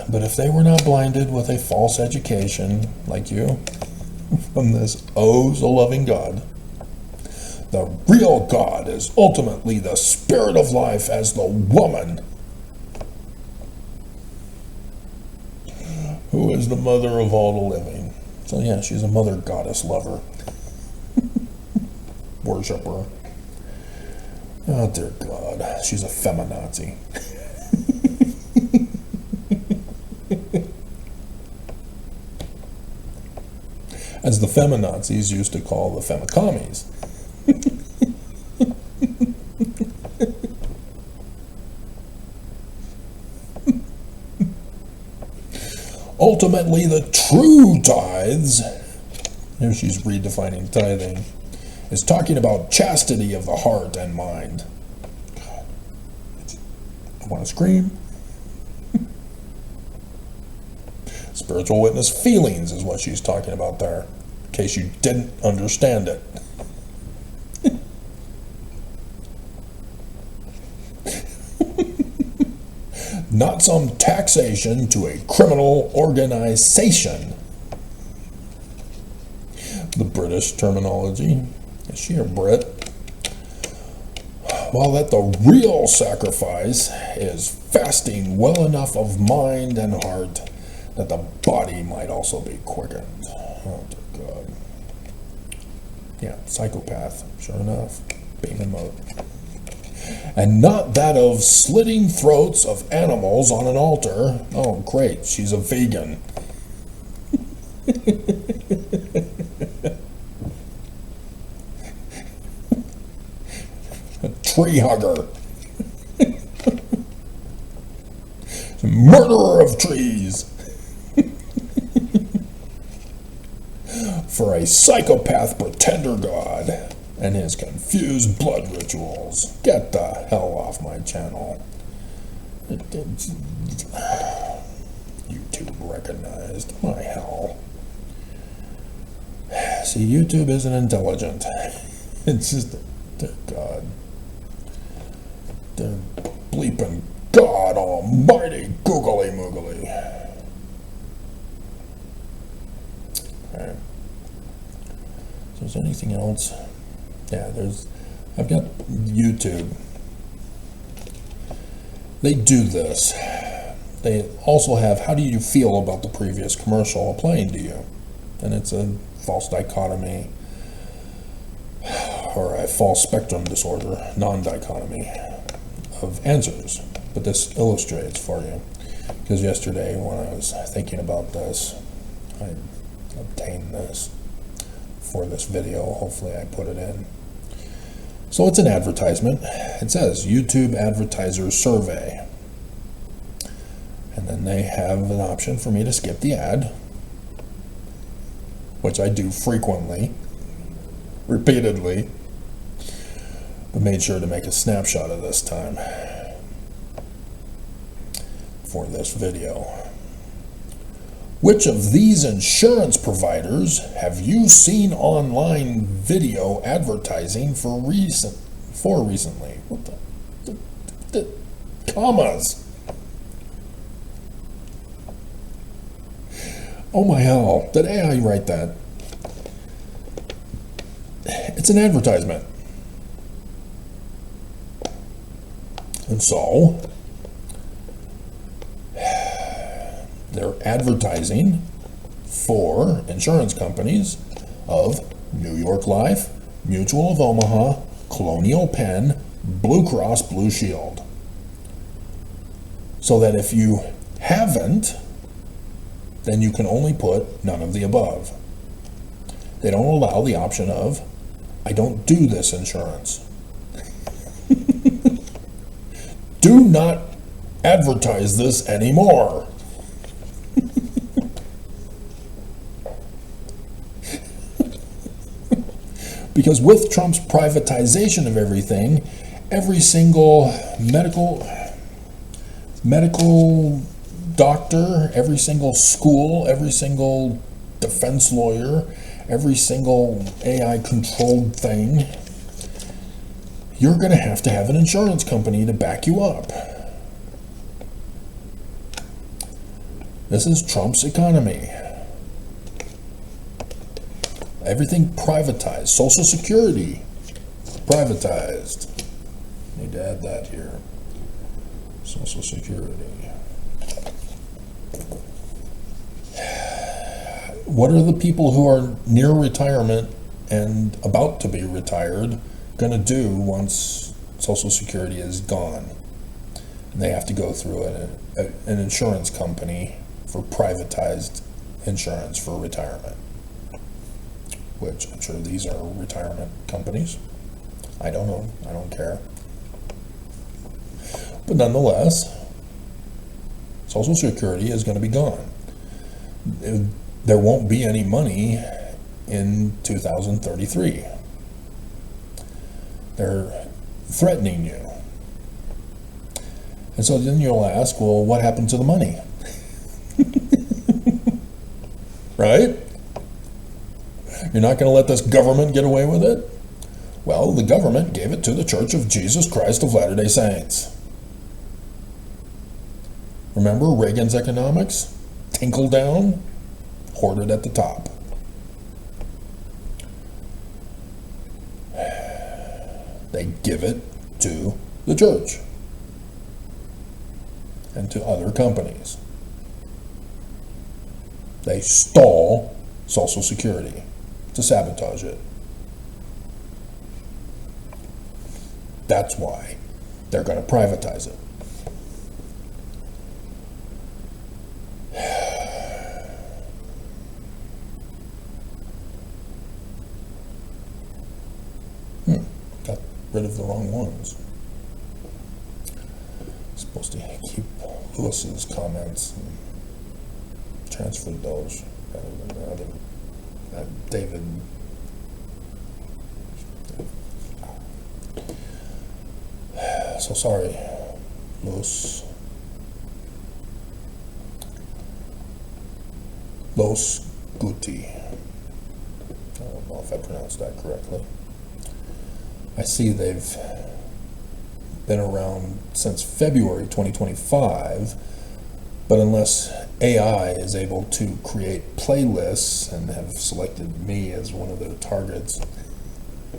But if they were not blinded with a false education, like you, from this oh so loving God, the real God is ultimately the spirit of life as the woman, who is the mother of all the living. So yeah, she's a mother goddess lover. Worshipper. Oh dear God, she's a feminazi. As the feminazis used to call the femicommies. Ultimately, the true tithes, here she's redefining tithing, is talking about chastity of the heart and mind. God, I want to scream. Spiritual witness feelings is what she's talking about there, in case you didn't understand it. Not some taxation to a criminal organization. The British terminology. Is she a Brit? While that the real sacrifice is fasting well enough of mind and heart that the body might also be quickened. Oh, dear God. Yeah, psychopath, sure enough. Being a mode. And not that of slitting throats of animals on an altar. Oh, great, she's a vegan. tree hugger. Murderer of trees. For a psychopath pretender god and his confused blood rituals. Get the hell off my channel. YouTube recognized. My hell. See, YouTube isn't intelligent. It's just, dear God. Dear bleeping God almighty googly moogly. Alright. So is there anything else? Yeah, I've got YouTube. They do this. They also have, how do you feel about the previous commercial playing to you? And it's a false dichotomy or a false spectrum disorder, non-dichotomy of answers. But this illustrates for you. Because yesterday when I was thinking about this, I obtained this for this video. Hopefully I put it in. So it's an advertisement. It says YouTube Advertiser Survey. And then they have an option for me to skip the ad, which I do frequently, repeatedly, but made sure to make a snapshot of this time for this video. Which of these insurance providers have you seen online video advertising for recently? What the commas? Oh my hell, did AI write that? It's an advertisement. And so, they're advertising for insurance companies of New York Life, Mutual of Omaha, Colonial Penn, Blue Cross Blue Shield. So that if you haven't, then you can only put none of the above. They don't allow the option of, I don't do this insurance. Do not advertise this anymore. Because with Trump's privatization of everything, every single medical doctor, every single school, every single defense lawyer, every single AI controlled thing, you're going to have an insurance company to back you up. This is Trump's economy. Everything privatized. Social Security, privatized. Need to add that here. Social Security. What are the people who are near retirement and about to be retired going to do once Social Security is gone? And they have to go through an insurance company for privatized insurance for retirement. Which I'm sure these are retirement companies. I don't know. I don't care. But nonetheless, Social Security is going to be gone. There won't be any money in 2033. They're threatening you. And so then you'll ask, well, what happened to the money? Right? You're not going to let this government get away with it? Well, the government gave it to the Church of Jesus Christ of Latter-day Saints. Remember Reagan's economics? Tinkle down, hoarded at the top. They give it to the church and to other companies. They stole Social Security to sabotage it. That's why they're going to privatize it. rid of the wrong ones. Supposed to keep Lewis's comments and transferred those rather than the other. David. So sorry, Los Guti. I don't know if I pronounced that correctly. I see they've been around since February 2025, but unless AI is able to create playlists and have selected me as one of their targets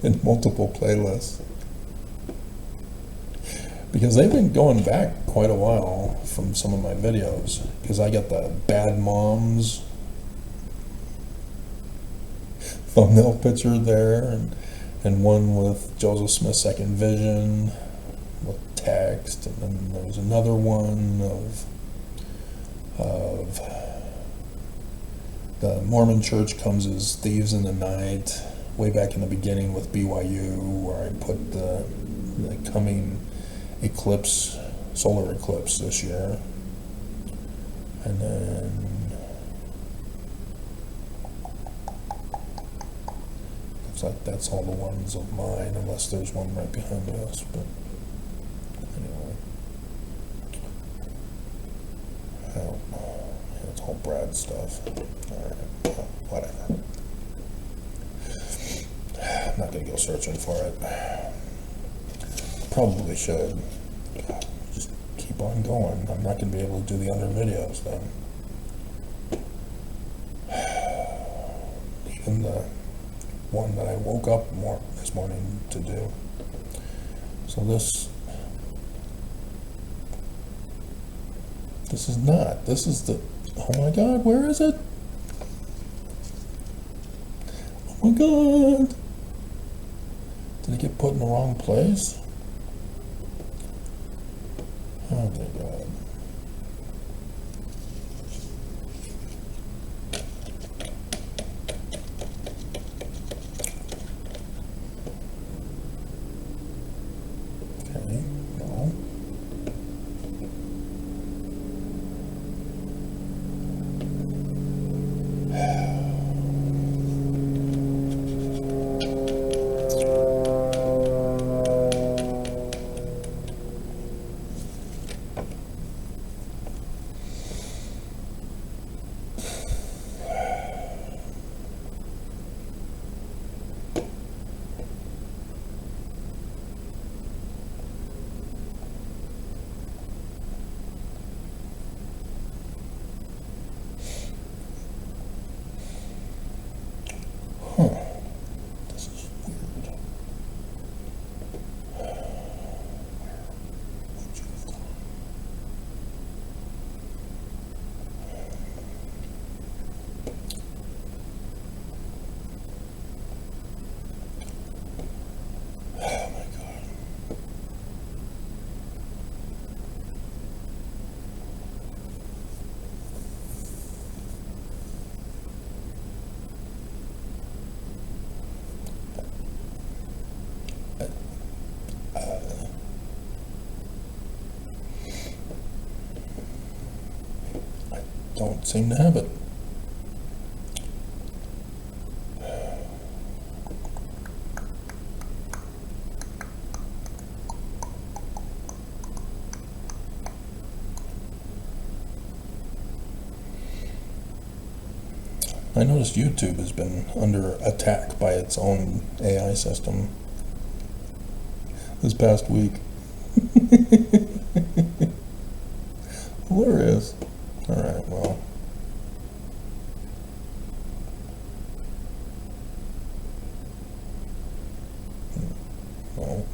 in multiple playlists, because they've been going back quite a while from some of my videos, because I got the bad moms thumbnail picture there, and one with Joseph Smith's second vision with text, and then there was another one of the Mormon church comes as thieves in the night, way back in the beginning with BYU, where I put the coming eclipse, solar eclipse this year. And then looks like that's all the ones of mine, unless there's one right behind us, but anyway. Oh, yeah, it's all Brad stuff. Alright, well, whatever. I'm not gonna go searching for it. Probably should. Just keep on going. I'm not going to be able to do the other videos then. Even the one that I woke up this morning to do. So this is not. This is the. Oh my God! Where is it? Oh my God! Did it get put in the wrong place? Oh my God. Okay, no. This is weird. Would you have gone? Oh my God. Don't seem to have it. I noticed YouTube has been under attack by its own AI system this past week. Hilarious. Alright, well. Well.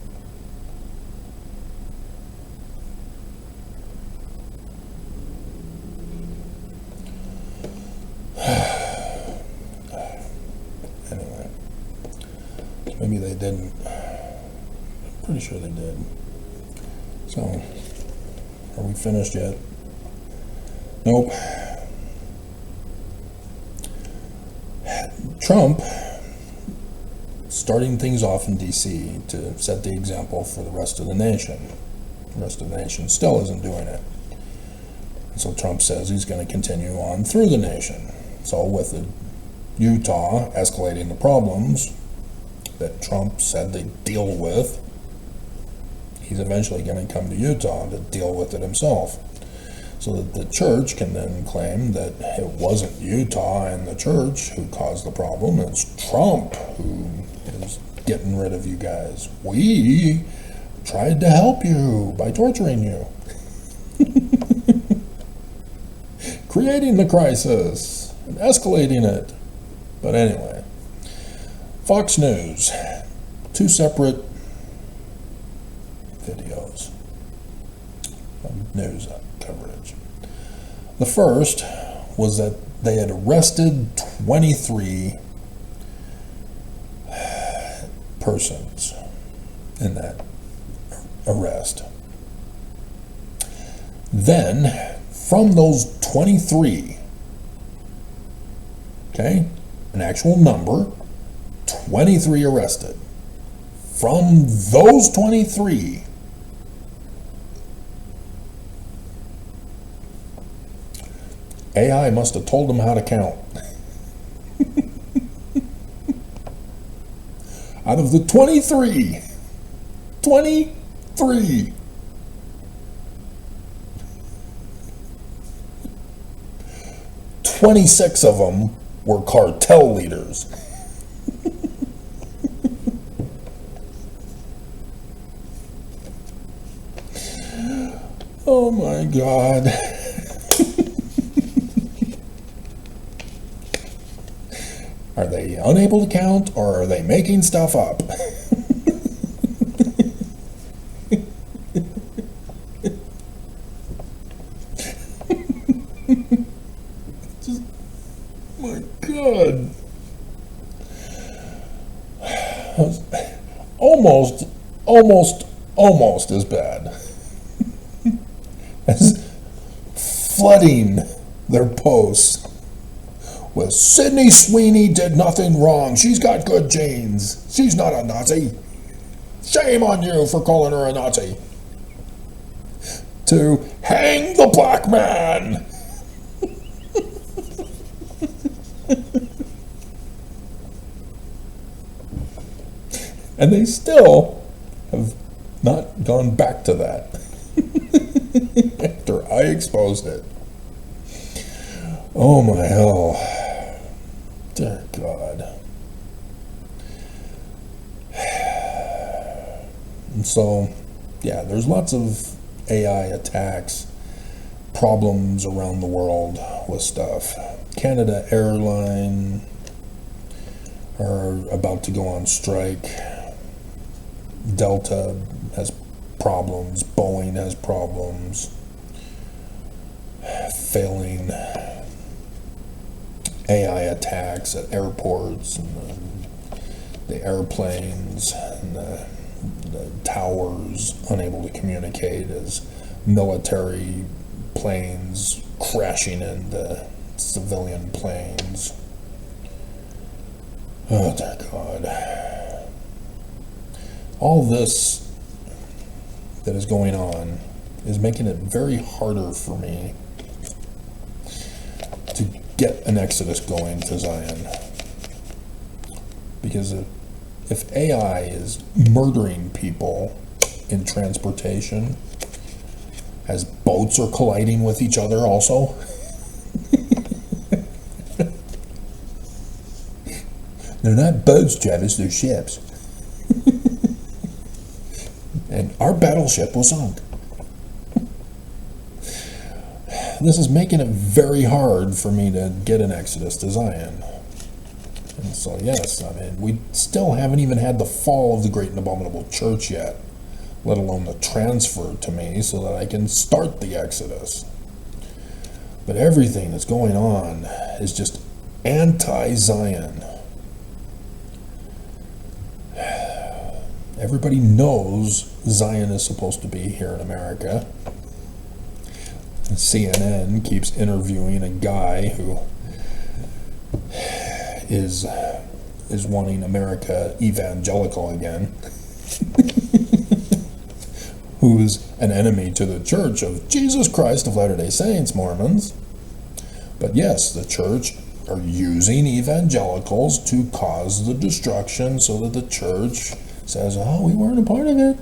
Anyway. Maybe they didn't. I'm pretty sure they did. So, are we finished yet? Nope. Trump starting things off in D.C. to set the example for the rest of the nation. The rest of the nation still isn't doing it. So Trump says he's going to continue on through the nation. So with Utah escalating the problems that Trump said they'd deal with, he's eventually going to come to Utah to deal with it himself. So that the church can then claim that it wasn't Utah and the church who caused the problem, it's Trump who is getting rid of you guys. We tried to help you by torturing you. Creating the crisis and escalating it. But anyway, Fox News, 2 separate videos of news coverage. The first was that they had arrested 23 persons in that arrest. Then, from those 23, okay, an actual number, 23 arrested. From those 23, AI must have told them how to count. Out of the 23, 26 of them were cartel leaders. Oh my God. Are they unable to count, or are they making stuff up? Just, my God. Almost as bad as flooding their posts with Sydney Sweeney did nothing wrong. She's got good genes. She's not a Nazi. Shame on you for calling her a Nazi. To hang the black man. And they still have not gone back to that after I exposed it. Oh my hell. Dear God. And so, yeah, there's lots of AI attacks, problems around the world with stuff. Canada Airline are about to go on strike. Delta has problems. Boeing has problems. Failing AI attacks at airports, and the airplanes, and the towers unable to communicate as military planes crashing into civilian planes. Oh, dear God. All this that is going on is making it very harder for me to get an exodus going to Zion. Because if AI is murdering people in transportation, as boats are colliding with each other also, they're not boats, Travis, they're ships. And our battleship was sunk. This is making it very hard for me to get an exodus to Zion. And so, yes, I mean, we still haven't even had the fall of the great and abominable church yet, let alone the transfer to me so that I can start the exodus. But everything that's going on is just anti-Zion. Everybody knows Zion is supposed to be here in America. CNN keeps interviewing a guy who is is wanting America evangelical again, who's an enemy to the Church of Jesus Christ of Latter-day Saints, Mormons. But yes, the church are using evangelicals to cause the destruction so that the church says, oh, we weren't a part of it.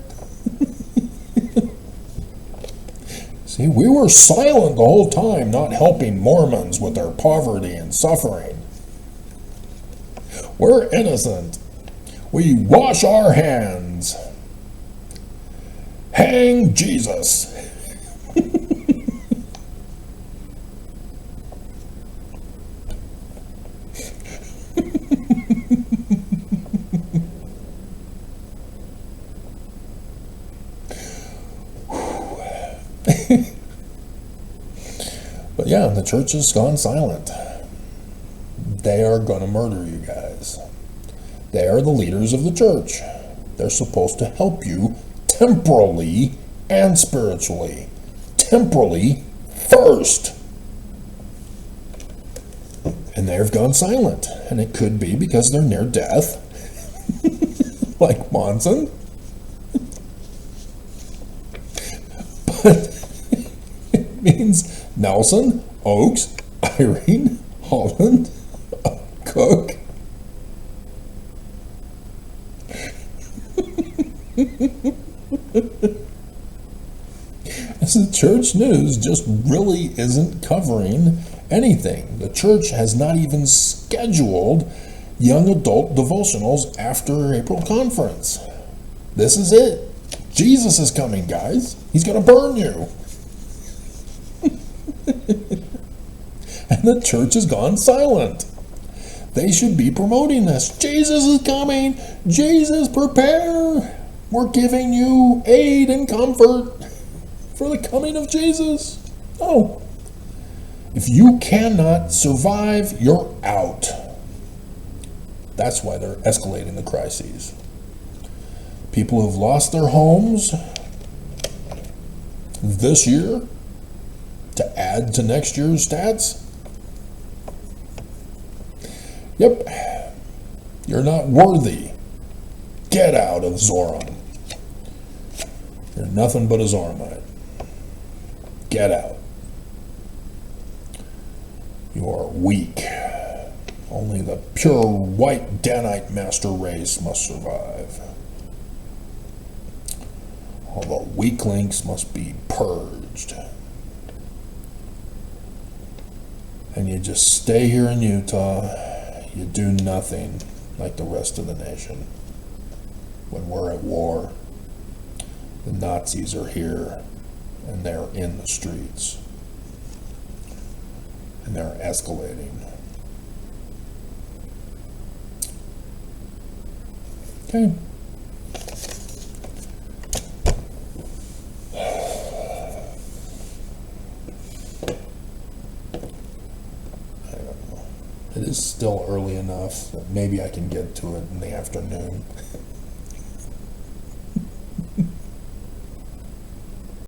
See, we were silent the whole time, not helping Mormons with their poverty and suffering. We're innocent. We wash our hands. Hang Jesus. But yeah, the church has gone silent. They are going to murder you guys. They are the leaders of the church. They're supposed to help you temporally and spiritually. Temporally first. And they've gone silent. And it could be because they're near death. Like Monson. But it means Nelson, Oakes, Irene, Holland, Cook. As the church news just really isn't covering anything. The church has not even scheduled young adult devotionals after April conference. This is it. Jesus is coming, guys. He's going to burn you. And the church has gone silent. They should be promoting this. Jesus is coming. Jesus, prepare. We're giving you aid and comfort for the coming of Jesus. Oh. If you cannot survive, you're out. That's why they're escalating the crises. People who've lost their homes this year to add to next year's stats. Yep, you're not worthy. Get out of Zoram. You're nothing but a Zoramite. Get out. You are weak. Only the pure white Danite master race must survive. All the weaklings must be purged. And you just stay here in Utah. You do nothing like the rest of the nation. When we're at war, the Nazis are here and they're in the streets. And they're escalating. Okay. It is still early enough that maybe I can get to it in the afternoon.